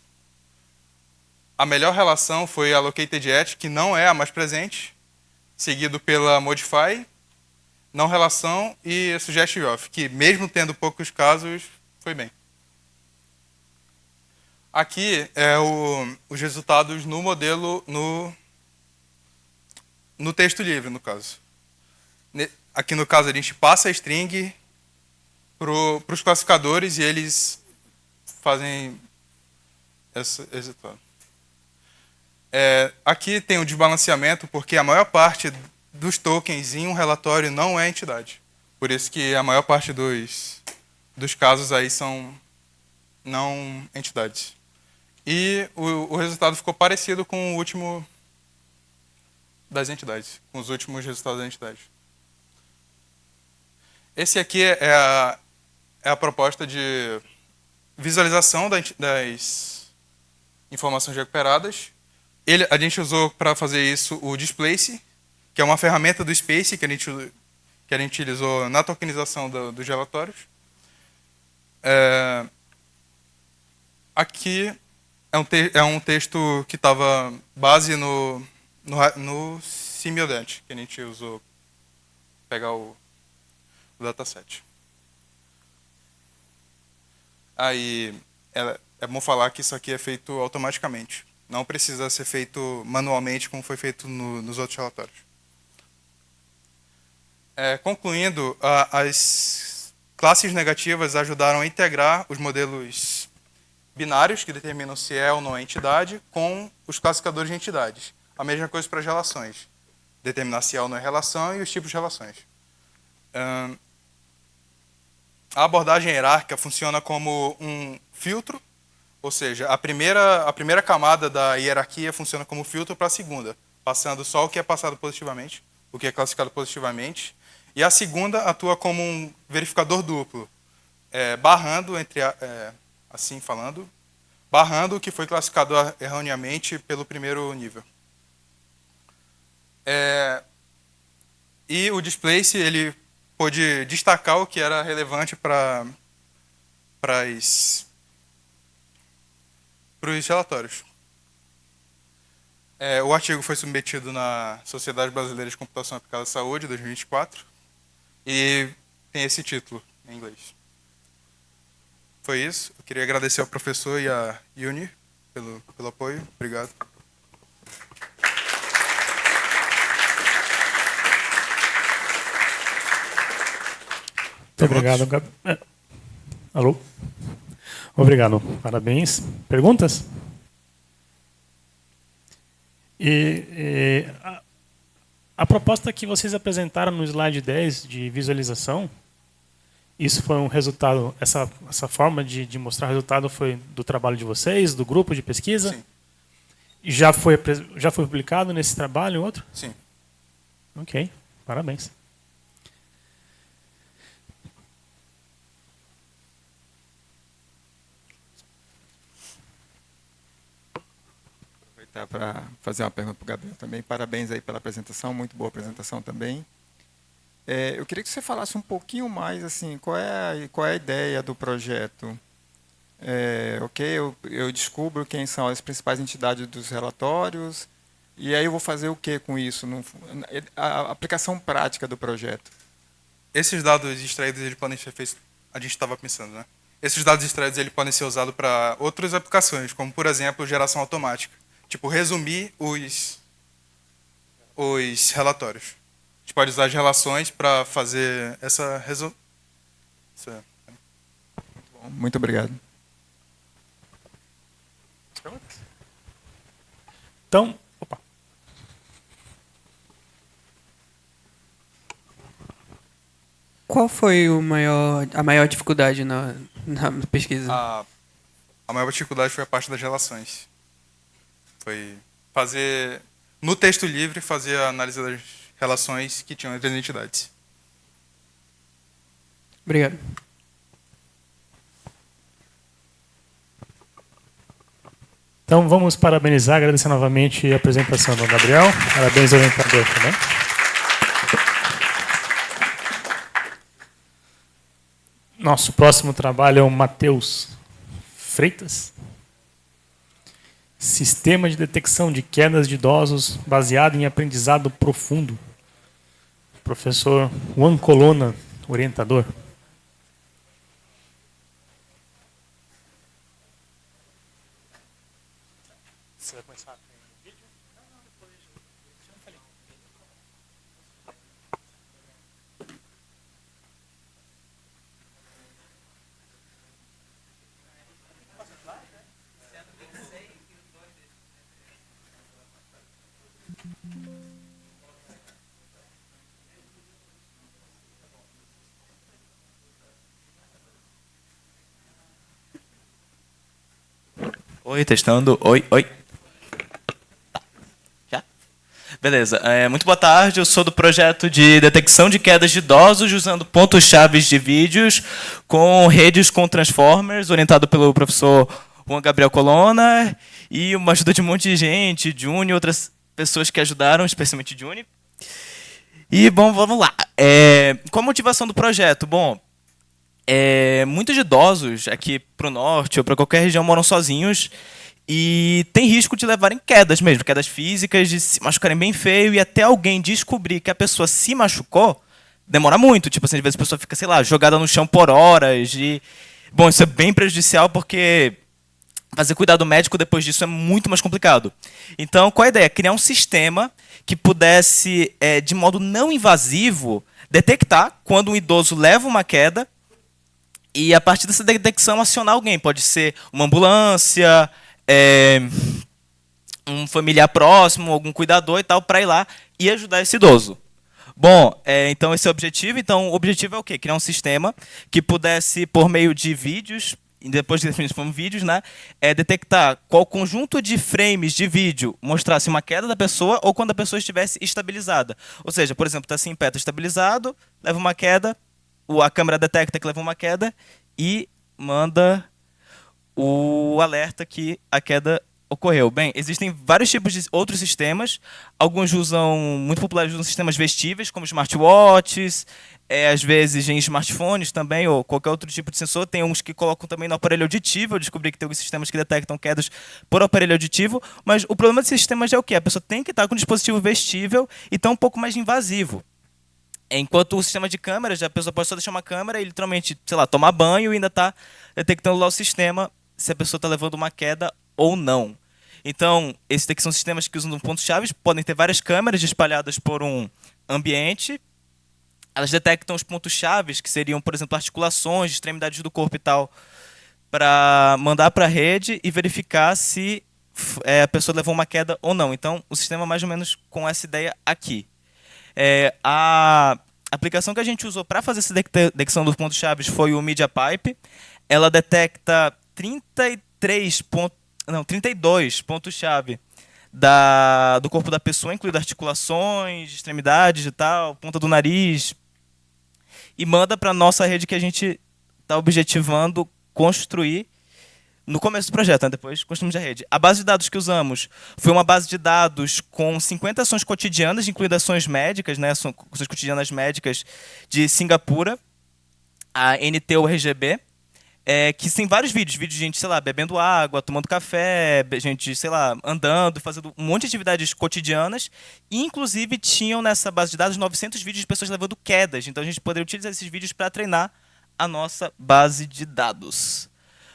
A melhor relação foi a Located@, que não é a mais presente, seguido pela Modify, não relação e Suggest_of, que mesmo tendo poucos casos, foi bem. Aqui é os resultados no modelo, no texto livre, no caso. Aqui, no caso, a gente passa a string para os classificadores e eles fazem esse resultado. Aqui tem um desbalanceamento, porque a maior parte dos tokens em um relatório não é entidade. Por isso que a maior parte dos casos aí são não entidades. E o resultado ficou parecido com o último das entidades, com os últimos resultados das entidades. Esse aqui é a proposta de visualização das informações recuperadas. A gente usou para fazer isso o Displace, que é uma ferramenta do Space que a gente utilizou na tokenização dos relatórios. Aqui é um texto que estava base no Simiodent, que a gente usou para pegar o dataset. Aí é bom falar que isso aqui é feito automaticamente. Não precisa ser feito manualmente como foi feito nos outros relatórios. Concluindo, as classes negativas ajudaram a integrar os modelos binários, que determinam se é ou não é entidade, com os classificadores de entidades. A mesma coisa para as relações. Determinar se é ou não é relação e os tipos de relações. A abordagem hierárquica funciona como um filtro, ou seja, a primeira camada da hierarquia funciona como filtro para a segunda, passando só o que é passado positivamente, o que é classificado positivamente, e a segunda atua como um verificador duplo, barrando assim falando, barrando o que foi classificado erroneamente pelo primeiro nível. E o Displace, ele pôde destacar o que era relevante para os relatórios. O artigo foi submetido na Sociedade Brasileira de Computação Aplicada à Saúde, 2024, e tem esse título em inglês. Foi isso. Eu queria agradecer ao professor e à Uni pelo apoio. Obrigado. Muito obrigado, Gabriel. Alô? Obrigado. Parabéns. Perguntas? A proposta que vocês apresentaram no slide 10 de visualização, isso foi um resultado, essa forma de mostrar resultado foi do trabalho de vocês, do grupo de pesquisa? Sim. Já foi publicado nesse trabalho outro? Sim. Ok, parabéns. Aproveitar para fazer uma pergunta para o Gabriel também. Parabéns aí pela apresentação, muito boa apresentação também. Eu queria que você falasse um pouquinho mais, assim, qual é a ideia do projeto. Eu descubro quem são as principais entidades dos relatórios, e aí eu vou fazer o que com isso? A aplicação prática do projeto. Esses dados extraídos, eles podem ser feitos, a gente estava pensando, né? esses dados extraídos eles podem ser usados para outras aplicações, como, por exemplo, geração automática. Tipo, resumir os relatórios. A gente pode usar as relações para fazer essa resolução. Muito obrigado. Então, opa. Qual foi a maior dificuldade na pesquisa? A maior dificuldade foi a parte das relações. Foi fazer, no texto livre, fazer a análise das relações que tinham entre as entidades. Obrigado. Então vamos parabenizar, agradecer novamente a apresentação do Gabriel. Parabéns ao orientador também. Nosso próximo trabalho é o Matheus Freitas. Sistema de detecção de quedas de idosos baseado em aprendizado profundo. Professor Juan Colonna, orientador. Você vai começar com o vídeo? Oi, testando. Oi, oi. Tá. Já? Beleza. Muito boa tarde. Eu sou do projeto de detecção de quedas de idosos usando pontos-chave de vídeos com redes com transformers, orientado pelo professor Juan Gabriel Colonna e uma ajuda de um monte de gente, Juni e outras pessoas que ajudaram, especialmente Juni. E, bom, vamos lá. Qual a motivação do projeto? Bom, muitos idosos aqui para o norte ou para qualquer região moram sozinhos e tem risco de levarem quedas mesmo, quedas físicas, de se machucarem bem feio e até alguém descobrir que a pessoa se machucou, demora muito. Tipo assim, às vezes a pessoa fica, sei lá, jogada no chão por horas. Bom, isso é bem prejudicial porque fazer cuidado médico depois disso é muito mais complicado. Então, qual a ideia? Criar um sistema que pudesse, de modo não invasivo, detectar quando um idoso leva uma queda e, a partir dessa detecção, acionar alguém. Pode ser uma ambulância, um familiar próximo, algum cuidador e tal, para ir lá e ajudar esse idoso. Bom, então esse é o objetivo. Então, o objetivo é o quê? Criar um sistema que pudesse, por meio de vídeos, e depois de definir como vídeos, né, detectar qual conjunto de frames de vídeo mostrasse uma queda da pessoa ou quando a pessoa estivesse estabilizada. Ou seja, por exemplo, está assim em pé, está estabilizado, leva uma queda, a câmera detecta que levou uma queda e manda o alerta que a queda ocorreu. Bem, existem vários tipos de outros sistemas. Alguns muito populares usam sistemas vestíveis, como smartwatches, às vezes em smartphones também, ou qualquer outro tipo de sensor. Tem uns que colocam também no aparelho auditivo. Eu descobri que tem alguns sistemas que detectam quedas por aparelho auditivo. Mas o problema desses sistemas é o quê? A pessoa tem que estar com um dispositivo vestível e está um pouco mais invasivo. Enquanto o sistema de câmeras, a pessoa pode só deixar uma câmera e literalmente, sei lá, tomar banho e ainda está detectando lá o sistema se a pessoa está levando uma queda ou não. Então, esses daqui são sistemas que usam pontos-chave, podem ter várias câmeras espalhadas por um ambiente. Elas detectam os pontos-chave, que seriam, por exemplo, articulações, extremidades do corpo e tal, para mandar para a rede e verificar se a pessoa levou uma queda ou não. Então, o sistema é mais ou menos com essa ideia aqui. A aplicação que a gente usou para fazer essa detecção dos pontos-chave foi o MediaPipe. Ela detecta 32 pontos-chave do corpo da pessoa, incluindo articulações, extremidades e tal, ponta do nariz, e manda para a nossa rede que a gente está objetivando construir no começo do projeto, né? Depois construímos a rede. A base de dados que usamos foi uma base de dados com 50 ações cotidianas, incluindo ações médicas, né? Ações cotidianas médicas de Singapura, a NTURGB, que tem vários vídeos de gente, sei lá, bebendo água, tomando café, gente, sei lá, andando, fazendo um monte de atividades cotidianas, e inclusive tinham nessa base de dados 900 vídeos de pessoas levando quedas. Então a gente poderia utilizar esses vídeos para treinar a nossa base de dados.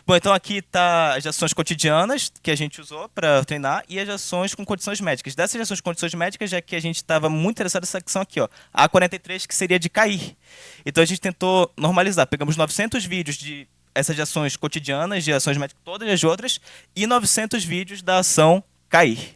Bom, então aqui tá as ações cotidianas que a gente usou para treinar e as ações com condições médicas. Dessas ações com condições médicas, já que a gente estava muito interessado nessa secção aqui, ó, a 43, que seria de cair. Então a gente tentou normalizar. Pegamos 900 vídeos de essas ações cotidianas, de ações médicas, todas as outras, e 900 vídeos da ação cair.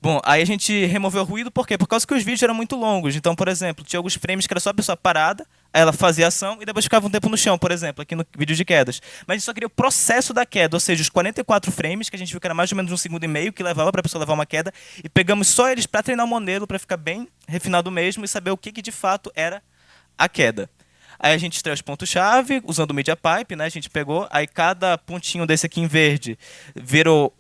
Bom, aí a gente removeu o ruído, por quê? Por causa que os vídeos eram muito longos. Então, por exemplo, tinha alguns frames que era só a pessoa parada, aí ela fazia a ação e depois ficava um tempo no chão, por exemplo, aqui no vídeo de quedas. Mas a gente só queria o processo da queda, ou seja, os 44 frames, que a gente viu que era mais ou menos 1,5 segundo, que levava para a pessoa levar uma queda, e pegamos só eles para treinar o modelo, para ficar bem refinado mesmo e saber o que de fato era a queda. Aí a gente extraiu os pontos-chave, usando o Media Pipe, né? A gente pegou, aí cada pontinho desse aqui em verde virou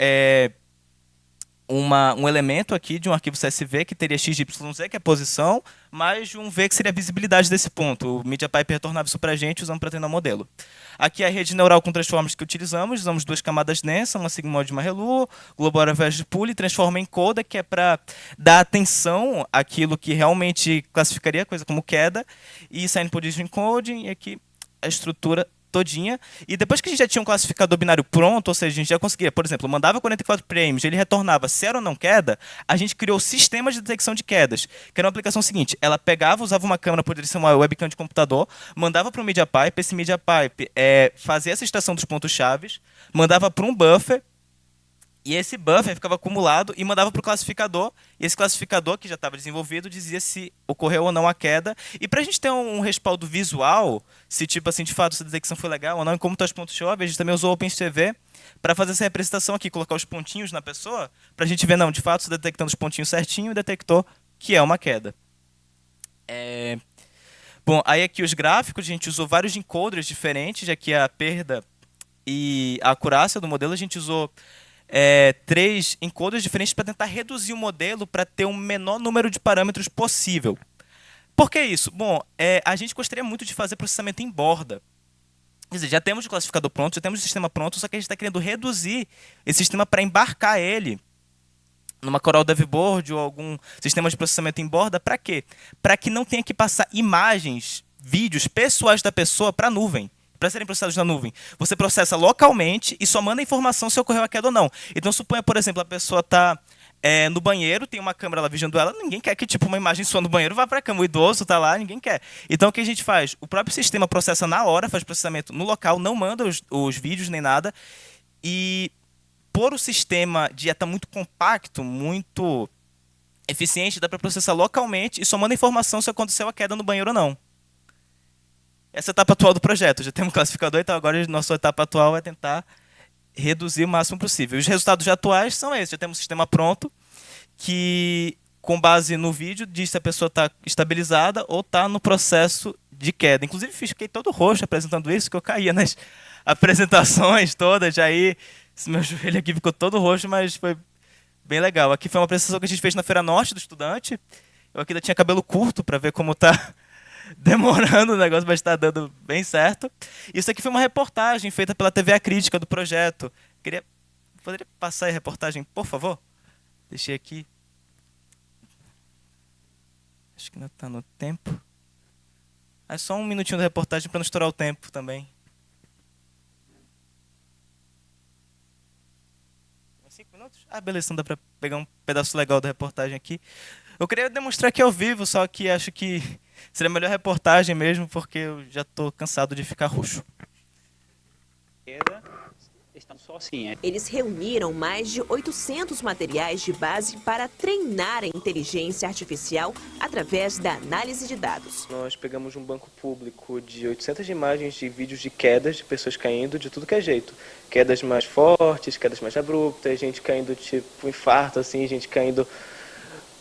um elemento aqui de um arquivo CSV que teria x, y, z, que é a posição, mais um v, que seria a visibilidade desse ponto. O MediaPipe retornava isso para a gente, usando para treinar o modelo. Aqui a rede neural com transformers que utilizamos 2 camadas densas, uma sigmoide e uma ReLU, Global Average Pool, transforma em coda, que é para dar atenção àquilo que realmente classificaria a coisa como queda, e Sign Position Encoding, e aqui a estrutura todinha. E depois que a gente já tinha um classificador binário pronto, ou seja, a gente já conseguia, por exemplo, mandava 44 frames, ele retornava se era ou não queda, a gente criou sistemas de detecção de quedas, que era uma aplicação seguinte, ela pegava, usava uma câmera, poderia ser uma webcam de computador, mandava para o MediaPipe, esse MediaPipe fazia essa extração dos pontos-chave, mandava para um buffer, e esse buffer ficava acumulado e mandava para o classificador. E esse classificador, que já estava desenvolvido, dizia se ocorreu ou não a queda. E para a gente ter um respaldo visual, se tipo assim, de fato, essa detecção foi legal ou não, e como estão os pontos-chave, a gente também usou o OpenCV para fazer essa representação aqui, colocar os pontinhos na pessoa, para a gente ver, não, de fato, se detectando os pontinhos certinho e detectou que é uma queda. Bom, aí aqui os gráficos, a gente usou vários encoders diferentes, já que a perda e a acurácia do modelo, a gente usou 3 encoders diferentes para tentar reduzir o modelo para ter o menor número de parâmetros possível. Por que isso? Bom, a gente gostaria muito de fazer processamento em borda. Quer dizer, já temos o classificador pronto, já temos o sistema pronto, só que a gente está querendo reduzir esse sistema para embarcar ele numa Coral DevBoard ou algum sistema de processamento em borda. Para quê? Para que não tenha que passar imagens, vídeos pessoais da pessoa para a nuvem, para serem processados na nuvem. Você processa localmente e só manda a informação se ocorreu a queda ou não. Então, suponha, por exemplo, a pessoa está no banheiro, tem uma câmera lá vigiando ela, ninguém quer que tipo uma imagem sua no banheiro vá para a cama. O idoso está lá, ninguém quer. Então, o que a gente faz? O próprio sistema processa na hora, faz processamento no local, não manda os vídeos nem nada. E por o sistema de ETA muito compacto, muito eficiente, dá para processar localmente e só manda informação se aconteceu a queda no banheiro ou não. Essa é a etapa atual do projeto. Já temos um classificador, então agora a nossa etapa atual é tentar reduzir o máximo possível. Os resultados atuais são esses. Já temos um sistema pronto que, com base no vídeo, diz se a pessoa está estabilizada ou está no processo de queda. Inclusive, fiquei todo roxo apresentando isso, que eu caía nas apresentações todas. Aí, meu joelho aqui ficou todo roxo, mas foi bem legal. Aqui foi uma apresentação que a gente fez na Feira Norte do estudante. Eu aqui ainda tinha cabelo curto para ver como está demorando o negócio, mas está dando bem certo. Isso aqui foi uma reportagem feita pela TV A Crítica do projeto. Poderia passar aí a reportagem, por favor? Deixei aqui. Acho que ainda está no tempo. É só um minutinho da reportagem para não estourar o tempo também. 5 minutos? Ah, beleza, então dá para pegar um pedaço legal da reportagem aqui. Eu queria demonstrar aqui ao vivo, só que acho que seria a melhor reportagem mesmo, porque eu já estou cansado de ficar roxo. Eles reuniram mais de 800 materiais de base para treinar a inteligência artificial através da análise de dados. Nós pegamos um banco público de 800 imagens de vídeos de quedas de pessoas caindo de tudo que é jeito. Quedas mais fortes, quedas mais abruptas, gente caindo tipo infarto, assim, gente caindo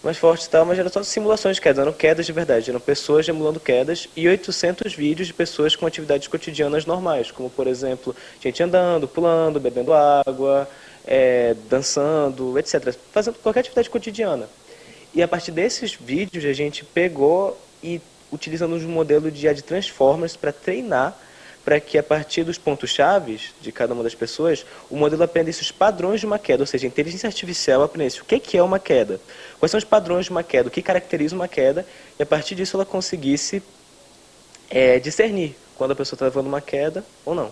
mais forte e tal, mas eram só simulações de quedas, eram quedas de verdade, eram pessoas emulando quedas e 800 vídeos de pessoas com atividades cotidianas normais, como, por exemplo, gente andando, pulando, bebendo água, dançando, etc., fazendo qualquer atividade cotidiana. E a partir desses vídeos a gente pegou e utilizando um modelo de ad transformers para treinar, para que a partir dos pontos-chave de cada uma das pessoas, o modelo aprendesse os padrões de uma queda, ou seja, a inteligência artificial aprendesse o que é uma queda, quais são os padrões de uma queda, o que caracteriza uma queda, e a partir disso ela conseguisse discernir quando a pessoa está levando uma queda ou não.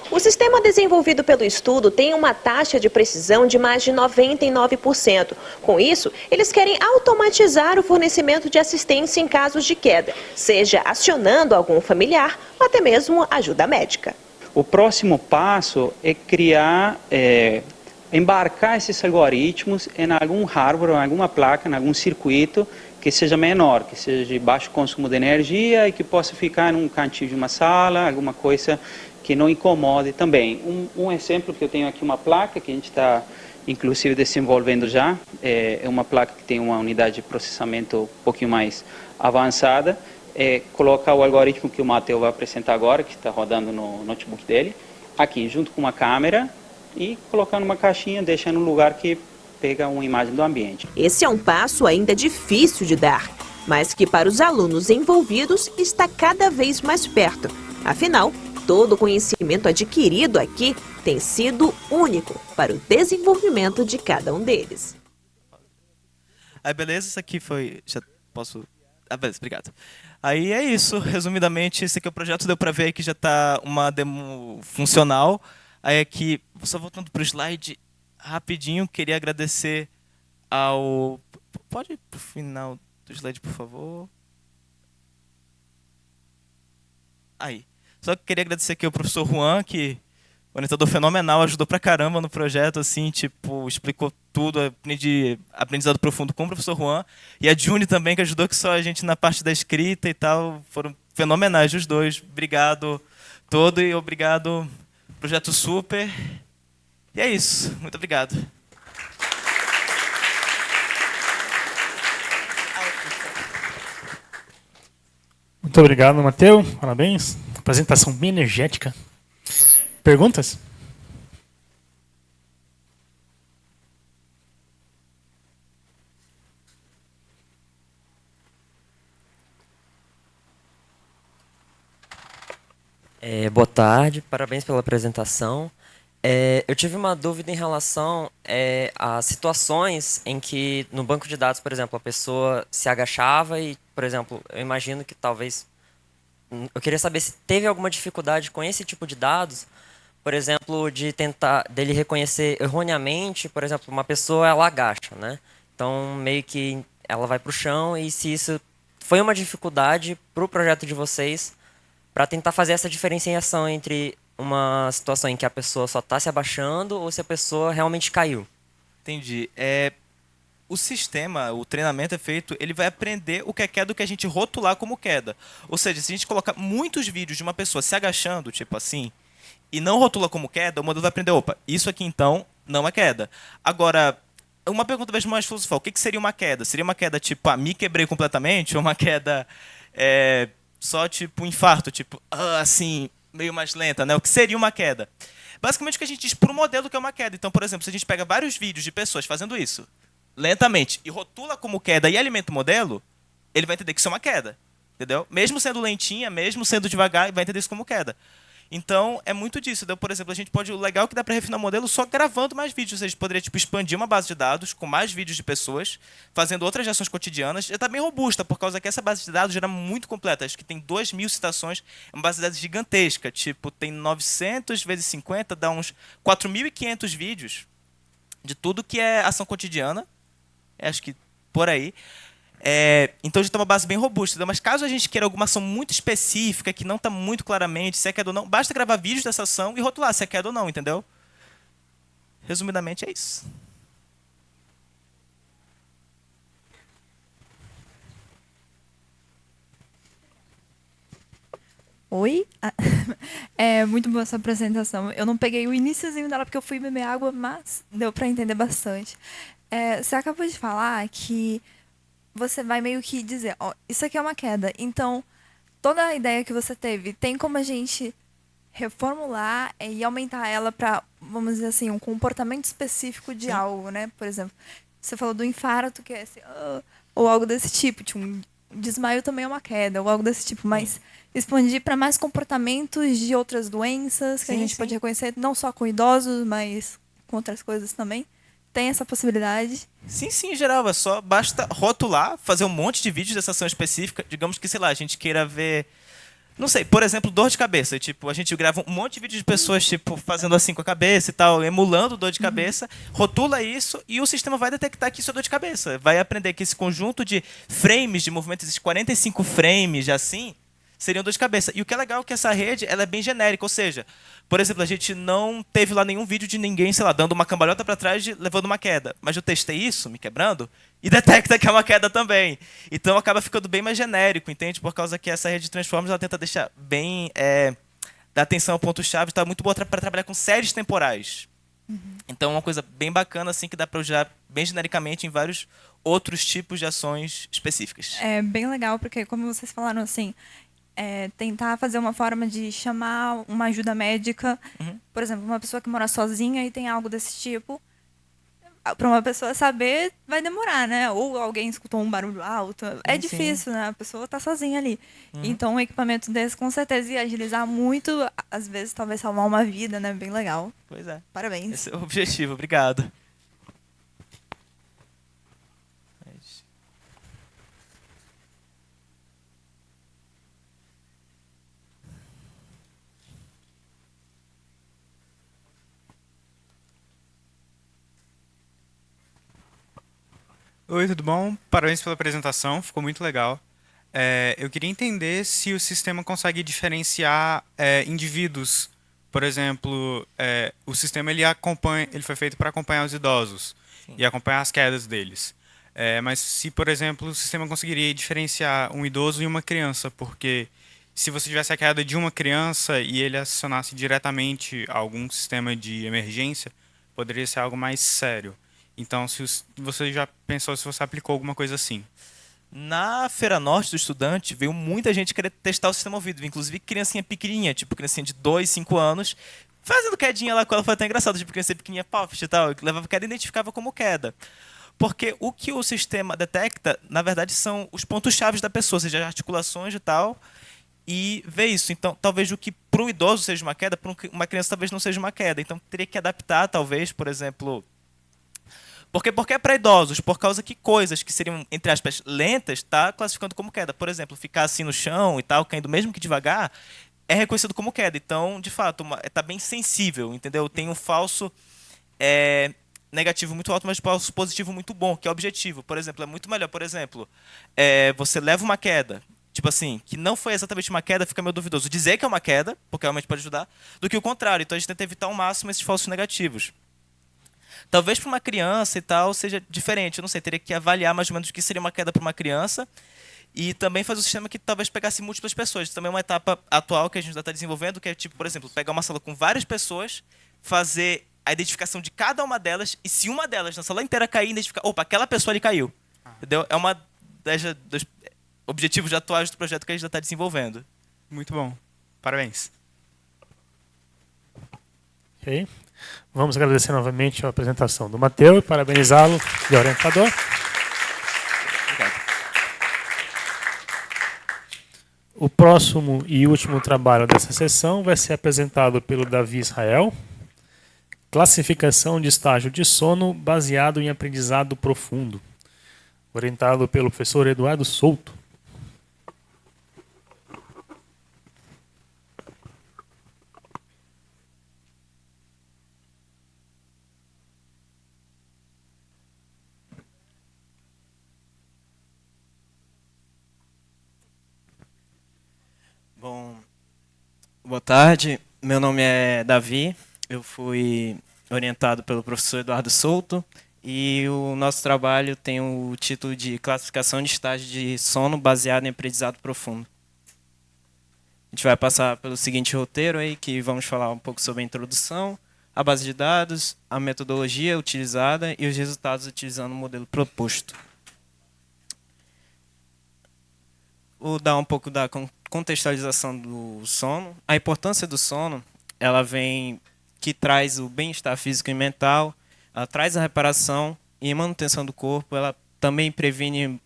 O sistema desenvolvido pelo estudo tem uma taxa de precisão de mais de 99%. Com isso, eles querem automatizar o fornecimento de assistência em casos de queda, seja acionando algum familiar ou até mesmo ajuda médica. O próximo passo é criar, embarcar esses algoritmos em algum hardware, em alguma placa, em algum circuito que seja menor, que seja de baixo consumo de energia e que possa ficar num cantinho de uma sala, alguma coisa que não incomode também. Um exemplo que eu tenho aqui, uma placa que a gente está, inclusive, desenvolvendo já, é uma placa que tem uma unidade de processamento um pouquinho mais avançada, colocar o algoritmo que o Matheus vai apresentar agora, que está rodando no notebook dele, aqui, junto com uma câmera, e colocar numa caixinha, deixar no lugar que pega uma imagem do ambiente. Esse é um passo ainda difícil de dar, mas que para os alunos envolvidos está cada vez mais perto. Afinal, todo o conhecimento adquirido aqui tem sido único para o desenvolvimento de cada um deles. Aí, beleza, isso aqui foi... Já posso... beleza, obrigado. Aí é isso, resumidamente, esse aqui é o projeto, deu para ver aí que já está uma demo funcional. Aí aqui, só voltando para o slide rapidinho, queria agradecer ao... Pode ir para o final do slide, por favor? Aí. Só que queria agradecer aqui ao professor Juan, que orientador fenomenal, ajudou pra caramba no projeto, assim, tipo, explicou tudo, aprendi aprendizado profundo com o professor Juan. E a Juni também, que ajudou que só a gente na parte da escrita e tal, foram fenomenais os dois. Obrigado todo e obrigado, projeto super. E é isso, muito obrigado. Muito obrigado, Matheus. Parabéns. Apresentação bem energética. Perguntas? Boa tarde, parabéns pela apresentação. Eu tive uma dúvida em relação a situações em que, no banco de dados, por exemplo, a pessoa se agachava e, por exemplo, eu imagino que talvez... Eu queria saber se teve alguma dificuldade com esse tipo de dados, por exemplo, dele reconhecer erroneamente, por exemplo, uma pessoa, ela agacha, né? Então, meio que ela vai para o chão e se isso foi uma dificuldade para o projeto de vocês para tentar fazer essa diferenciação entre uma situação em que a pessoa só está se abaixando ou se a pessoa realmente caiu. Entendi. O sistema, o treinamento é feito, ele vai aprender o que é queda, o que a gente rotular como queda. Ou seja, se a gente colocar muitos vídeos de uma pessoa se agachando, tipo assim, e não rotula como queda, o modelo vai aprender, opa, isso aqui então não é queda. Agora, uma pergunta talvez mais filosofal, o que seria uma queda? Seria uma queda tipo, me quebrei completamente, ou uma queda só tipo um infarto, tipo, assim, meio mais lenta, né? O que seria uma queda? Basicamente o que a gente diz para o modelo que é uma queda. Então, por exemplo, se a gente pega vários vídeos de pessoas fazendo isso, lentamente, e rotula como queda e alimenta o modelo, ele vai entender que isso é uma queda, entendeu? Mesmo sendo lentinha, mesmo sendo devagar, ele vai entender isso como queda. Então, é muito disso. Então, por exemplo, o legal é que dá para refinar o modelo só gravando mais vídeos. A gente poderia tipo, expandir uma base de dados com mais vídeos de pessoas, fazendo outras ações cotidianas. Já está bem robusta, por causa que essa base de dados já era muito completa. Acho que tem 2.000 citações, é uma base de dados gigantesca. Tipo, tem 900 vezes 50, dá uns 4.500 vídeos de tudo que é ação cotidiana. Acho que por aí. Então já está uma base bem robusta. Entendeu? Mas caso a gente queira alguma ação muito específica, que não está muito claramente se é queda ou não, basta gravar vídeos dessa ação e rotular se é queda ou não, entendeu? Resumidamente é isso. Oi? Muito boa essa apresentação. Eu não peguei o iniciozinho dela porque eu fui beber água, mas deu para entender bastante. Você acabou de falar que você vai meio que dizer, ó, isso aqui é uma queda. Então, toda a ideia que você teve, tem como a gente reformular e aumentar ela para, vamos dizer assim, um comportamento específico de algo, né? Por exemplo, você falou do infarto, que é assim, ou algo desse tipo. Tipo, um desmaio também é uma queda, ou algo desse tipo. Mas expandir para mais comportamentos de outras doenças que a gente pode reconhecer, não só com idosos, mas com outras coisas também. Tem essa possibilidade? Sim, em geral. Basta rotular, fazer um monte de vídeos dessa ação específica. Digamos que, sei lá, a gente queira ver Não sei, por exemplo, dor de cabeça. Tipo, a gente grava um monte de vídeos de pessoas, tipo, fazendo assim com a cabeça e tal, emulando dor de cabeça, rotula isso e o sistema vai detectar que isso é dor de cabeça. Vai aprender que esse conjunto de frames de movimento, esses 45 frames assim, seriam dor de cabeça. E o que é legal é que essa rede ela é bem genérica, ou seja, por exemplo, a gente não teve lá nenhum vídeo de ninguém, sei lá, dando uma cambalhota para trás e levando uma queda. Mas eu testei isso, me quebrando, e detecta que é uma queda também. Então acaba ficando bem mais genérico, entende? Por causa que essa rede de transformers ela tenta deixar bem... dar atenção ao ponto-chave, está muito boa para trabalhar com séries temporais. Então é uma coisa bem bacana, assim, que dá para usar bem genericamente em vários outros tipos de ações específicas. É bem legal, porque como vocês falaram assim, tentar fazer uma forma de chamar uma ajuda médica. Por exemplo, uma pessoa que mora sozinha e tem algo desse tipo, para uma pessoa saber, vai demorar, né? Ou alguém escutou um barulho alto. É difícil, né? A pessoa tá sozinha ali. Então, um equipamento desse, com certeza, ia agilizar muito, às vezes, talvez salvar uma vida, né? Bem legal. Pois é. Parabéns. Esse é o objetivo. Obrigado. Oi, tudo bom? Parabéns pela apresentação, ficou muito legal. Eu queria entender se o sistema consegue diferenciar indivíduos. Por exemplo, o sistema ele foi feito para acompanhar os idosos e acompanhar as quedas deles. Mas se, por exemplo, o sistema conseguiria diferenciar um idoso e uma criança, porque se você tivesse a queda de uma criança e ele acionasse diretamente algum sistema de emergência, poderia ser algo mais sério. Então, se você já pensou se você aplicou alguma coisa assim? Na Feira Norte do Estudante, veio muita gente querer testar o sistema ouvido, inclusive criancinha pequenininha, tipo criancinha de 2, 5 anos, fazendo quedinha lá com ela, foi até engraçado, tipo criancinha pequenininha, e tal, que levava queda e identificava como queda. Porque o que o sistema detecta, na verdade, são os pontos-chave da pessoa, ou seja, articulações e tal, e vê isso. Então, talvez o que para o idoso seja uma queda, para uma criança talvez não seja uma queda. Então, teria que adaptar, talvez, por exemplo... Porque é para idosos? Por causa que coisas que seriam, entre aspas, lentas, está classificando como queda. Por exemplo, ficar assim no chão e tal, caindo mesmo que devagar, é reconhecido como queda. Então, de fato, está bem sensível, entendeu? Tem um falso negativo muito alto, mas um falso positivo muito bom, que é objetivo. Por exemplo, é muito melhor, por exemplo, você leva uma queda, tipo assim, que não foi exatamente uma queda, fica meio duvidoso. Dizer que é uma queda, porque realmente pode ajudar, do que o contrário. Então, a gente tenta evitar ao máximo esses falsos negativos. Talvez para uma criança e tal seja diferente, eu não sei, teria que avaliar mais ou menos o que seria uma queda para uma criança e também fazer um sistema que talvez pegasse múltiplas pessoas. Também é uma etapa atual que a gente já está desenvolvendo, que é tipo, por exemplo, pegar uma sala com várias pessoas, fazer a identificação de cada uma delas e se uma delas na sala inteira cair, identificar, opa, aquela pessoa ali caiu. Entendeu? É uma dos objetivos atuais do projeto que a gente já está desenvolvendo. Muito bom. Parabéns. Ok. Vamos agradecer novamente a apresentação do Matheus e parabenizá-lo de orientador. Obrigado. O próximo e último trabalho dessa sessão vai ser apresentado pelo Davi Israel. Classificação de estágio de sono baseado em aprendizado profundo. Orientado pelo professor Eduardo Souto. Bom, boa tarde. Meu nome é Davi. Eu fui orientado pelo professor Eduardo Souto e o nosso trabalho tem o título de Classificação de Estágio de Sono baseado em aprendizado profundo. A gente vai passar pelo seguinte roteiro aí, que vamos falar um pouco sobre a introdução, a base de dados, a metodologia utilizada e os resultados utilizando o modelo proposto. Vou dar um pouco da contextualização do sono. A importância do sono, ela vem que traz o bem-estar físico e mental, ela traz a reparação e a manutenção do corpo, ela também previne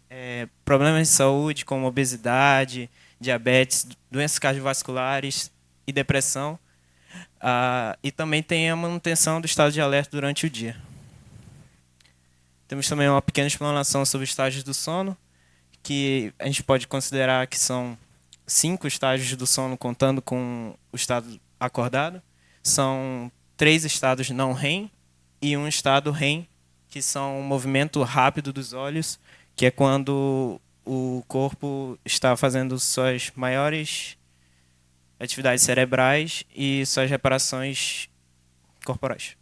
problemas de saúde como obesidade, diabetes, doenças cardiovasculares e depressão. E também tem a manutenção do estado de alerta durante o dia. Temos também uma pequena explanação sobre os estágios do sono, que a gente pode considerar que são 5 estágios do sono, contando com o estado acordado. São 3 estados não REM e um estado REM, que são um movimento rápido dos olhos, que é quando o corpo está fazendo suas maiores atividades cerebrais e suas reparações corporais.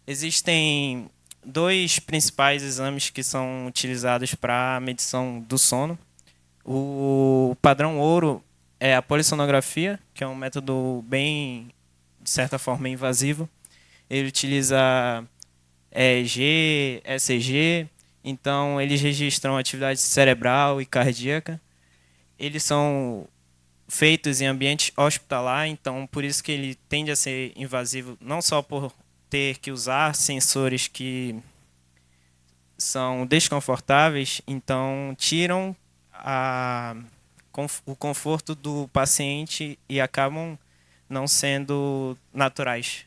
Existem 2 principais exames que são utilizados para a medição do sono. O padrão ouro é a polissonografia, que é um método bem, de certa forma, invasivo. Ele utiliza EEG, ECG, então eles registram atividade cerebral e cardíaca. Eles são feitos em ambiente hospitalar, então por isso que ele tende a ser invasivo, não só por ter que usar sensores que são desconfortáveis, então tiram o conforto do paciente e acabam não sendo naturais.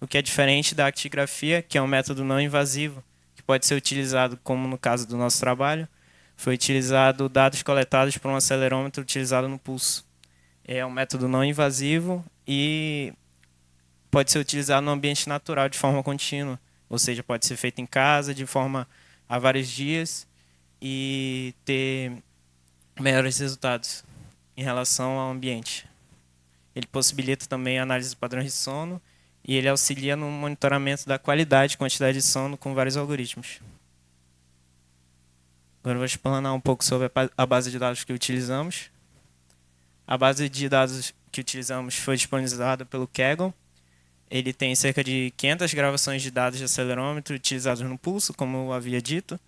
O que é diferente da actigrafia, que é um método não invasivo, que pode ser utilizado, como no caso do nosso trabalho, foi utilizado dados coletados por um acelerômetro utilizado no pulso. É um método não invasivo e pode ser utilizado no ambiente natural de forma contínua, ou seja, pode ser feito em casa de forma a vários dias e ter melhores resultados em relação ao ambiente. Ele possibilita também a análise de padrões de sono e ele auxilia no monitoramento da qualidade e quantidade de sono com vários algoritmos. Agora eu vou explanar um pouco sobre a base de dados que utilizamos. A base de dados que utilizamos foi disponibilizada pelo Kaggle. Ele tem cerca de 500 gravações de dados de acelerômetro utilizados no pulso, como eu havia dito.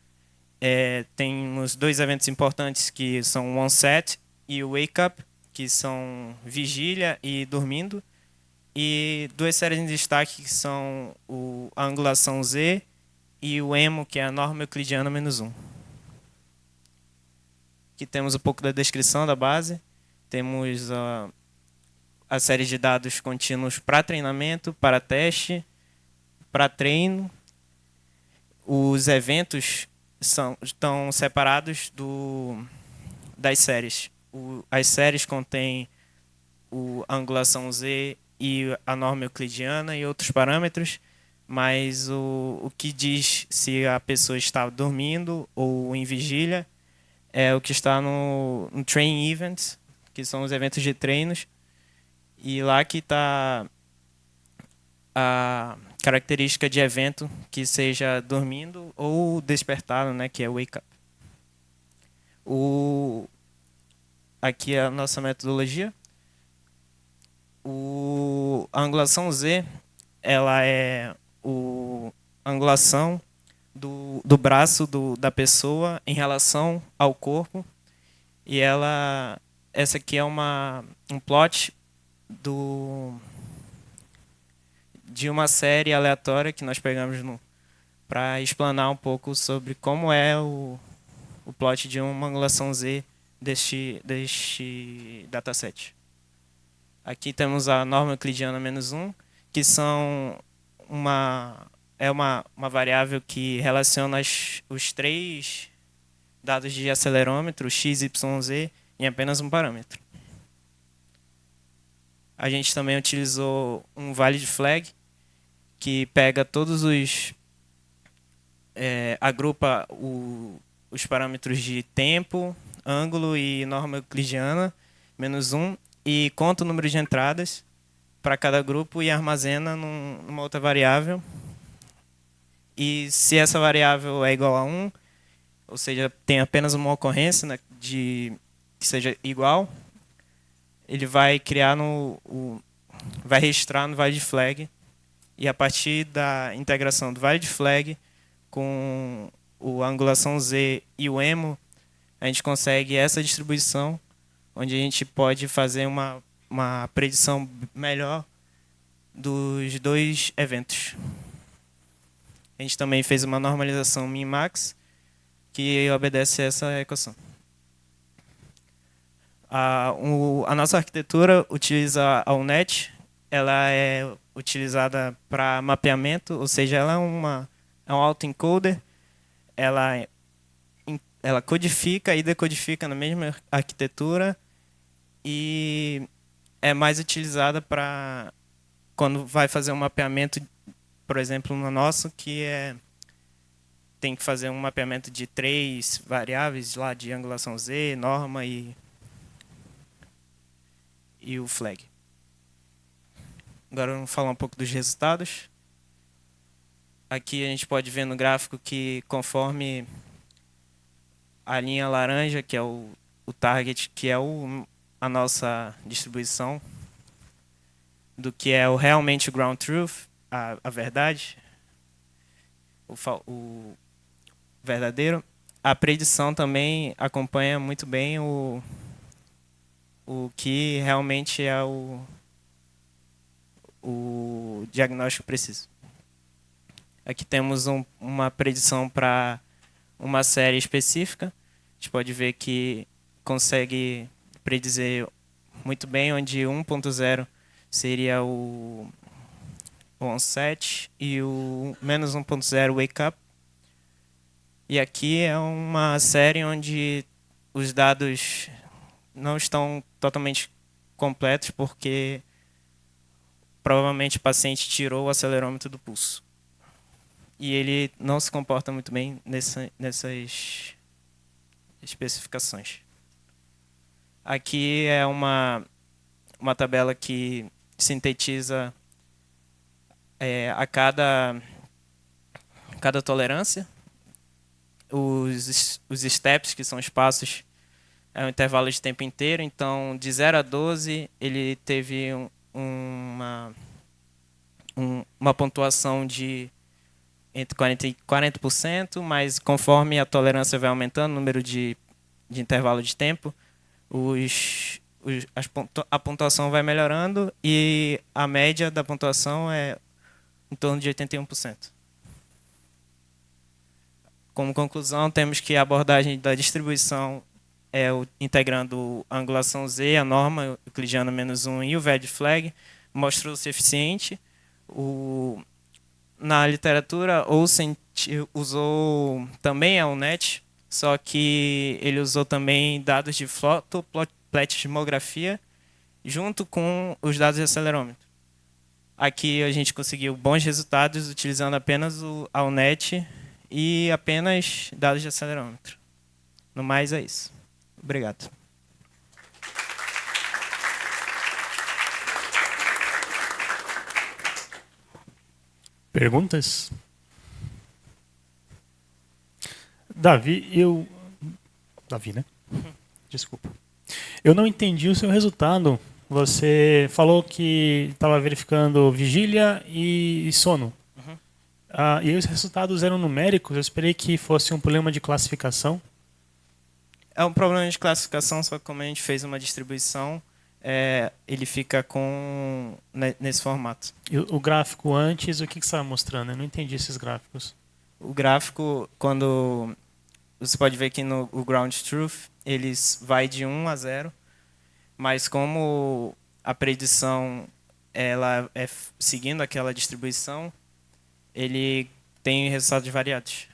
Temos 2 eventos importantes, que são o onset e o wake up, que são vigília e dormindo. E 2 séries em destaque, que são a angulação Z e o EMO, que é a norma euclidiana -1. Aqui temos um pouco da descrição da base. Temos a série de dados contínuos para treinamento, para teste, para treino. Os eventos estão separados das séries. As séries contêm a angulação Z e a norma euclidiana e outros parâmetros, mas o que diz se a pessoa está dormindo ou em vigília é o que está no Training Events, que são os eventos de treinos, e lá que está a característica de evento que seja dormindo ou despertado, né, que é wake up. Aqui é a nossa metodologia. A angulação Z, ela é a angulação do braço da pessoa em relação ao corpo, e essa aqui é um plot de uma série aleatória que nós pegamos para explanar um pouco sobre como é o plot de uma angulação Z deste dataset. Aqui temos a norma euclidiana -1, que é uma variável que relaciona os 3 dados de acelerômetro, x, y, z, em apenas um parâmetro. A gente também utilizou um valid flag, que pega todos agrupa os parâmetros de tempo, ângulo e norma euclidiana, -1, e conta o número de entradas para cada grupo e armazena numa outra variável. E se essa variável é igual a 1, ou seja, tem apenas uma ocorrência, né, que seja igual, ele vai criar vai registrar no valid flag, e a partir da integração do valid flag com a angulação Z e o EMO, a gente consegue essa distribuição, onde a gente pode fazer uma predição melhor dos 2 eventos. A gente também fez uma normalização min-max, que obedece a essa equação. A nossa arquitetura utiliza a UNET, ela é utilizada para mapeamento, ou seja, ela é um autoencoder, ela ela codifica e decodifica na mesma arquitetura e é mais utilizada para quando vai fazer um mapeamento, por exemplo, no nosso, que tem que fazer um mapeamento de 3 variáveis lá de angulação Z, norma e o flag. Agora vamos falar um pouco dos resultados. Aqui a gente pode ver no gráfico que conforme a linha laranja, que é o target, que é a nossa distribuição, do que é realmente o ground truth, a verdade, o verdadeiro, a predição também acompanha muito bem o que realmente é o diagnóstico preciso. Aqui temos uma predição para uma série específica. A gente pode ver que consegue predizer muito bem, onde 1.0 seria o onset e o menos 1.0 wake up. E aqui é uma série onde os dados não estão totalmente completos, porque provavelmente o paciente tirou o acelerômetro do pulso. E ele não se comporta muito bem nessas especificações. Aqui é uma tabela que sintetiza a cada tolerância. Os steps, que são os passos, é um intervalo de tempo inteiro. Então, de 0 a 12, ele teve uma pontuação de entre 40% e 40%, mas conforme a tolerância vai aumentando, o número de intervalo de tempo, a pontuação vai melhorando e a média da pontuação é em torno de 81%. Como conclusão, temos que a abordagem da distribuição integrando a angulação Z, a norma euclidiana -1 e o value flag, mostrou-se eficiente. Na literatura, Olsen usou também a UNET, só que ele usou também dados de fotopletismografia junto com os dados de acelerômetro. Aqui a gente conseguiu bons resultados utilizando apenas a UNET e apenas dados de acelerômetro. No mais, é isso. Obrigado. Perguntas? Davi, Davi, né? Desculpa. Eu não entendi o seu resultado. Você falou que estava verificando vigília e sono. Uhum. E aí os resultados eram numéricos? Eu esperei que fosse um problema de classificação. É um problema de classificação, só que como a gente fez uma distribuição, ele fica nesse formato. E o gráfico antes, o que você estava mostrando? Eu não entendi esses gráficos. O gráfico, quando você pode ver que no ground truth, eles vai de 1 a 0, mas como a predição ela é seguindo aquela distribuição, ele tem resultados variados.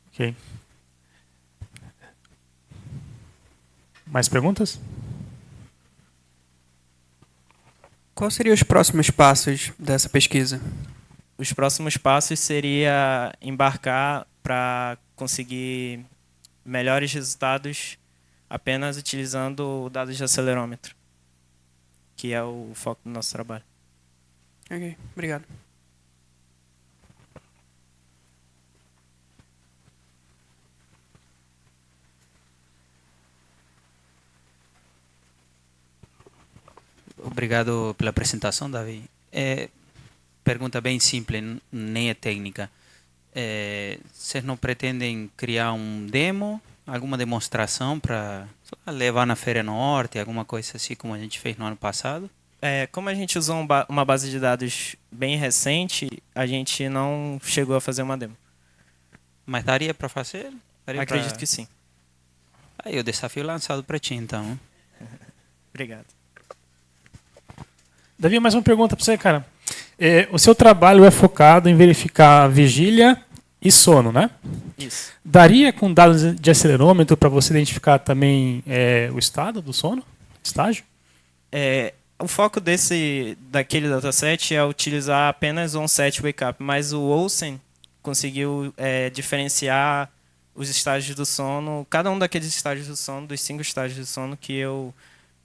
Ok. Mais perguntas? Quais seriam os próximos passos dessa pesquisa? Os próximos passos seria embarcar para conseguir melhores resultados apenas utilizando dados de acelerômetro, que é o foco do nosso trabalho. Ok, obrigado. Obrigado pela apresentação, Davi. Pergunta bem simples, nem é técnica. Vocês não pretendem criar um demo, alguma demonstração para levar na Feira Norte, alguma coisa assim como a gente fez no ano passado? Como a gente usou uma base de dados bem recente, a gente não chegou a fazer uma demo. Mas daria para fazer? Acredito que sim. Aí o desafio lançado para ti, então. Obrigado. Davi, mais uma pergunta para você, cara. O seu trabalho é focado em verificar vigília e sono, né? Isso. Daria com dados de acelerômetro para você identificar também o estado do sono, estágio? O foco daquele dataset é utilizar apenas onset wake up, mas o Olsen conseguiu diferenciar os estágios do sono, cada um daqueles estágios do sono, dos 5 estágios do sono que eu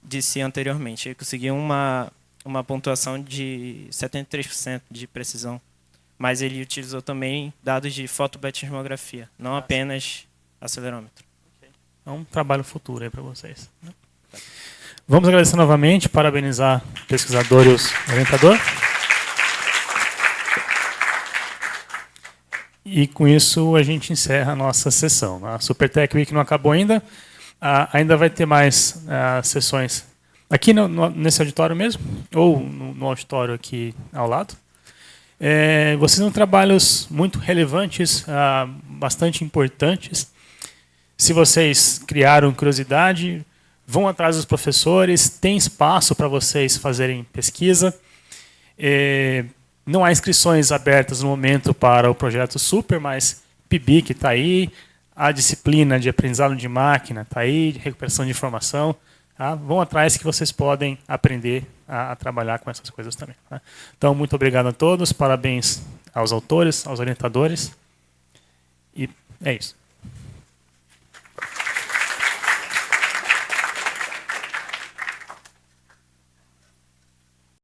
disse anteriormente. Ele conseguiu uma pontuação de 73% de precisão, mas ele utilizou também dados de fotobatismografia, não apenas acelerômetro. É um trabalho futuro aí para vocês. Vamos agradecer novamente, parabenizar o pesquisador e o orientador. E com isso a gente encerra a nossa sessão. A Supertech Week não acabou ainda. Ainda vai ter mais sessões aqui nesse auditório mesmo, ou no auditório aqui ao lado. Vocês são trabalhos muito relevantes, bastante importantes. Se vocês criaram curiosidade, vão atrás dos professores, tem espaço para vocês fazerem pesquisa. Não há inscrições abertas no momento para o projeto Super, mas PIBIC está aí, a disciplina de aprendizado de máquina está aí, de recuperação de informação. Tá? Vão atrás que vocês podem aprender a trabalhar com essas coisas também. Tá? Então, muito obrigado a todos, parabéns aos autores, aos orientadores. E é isso.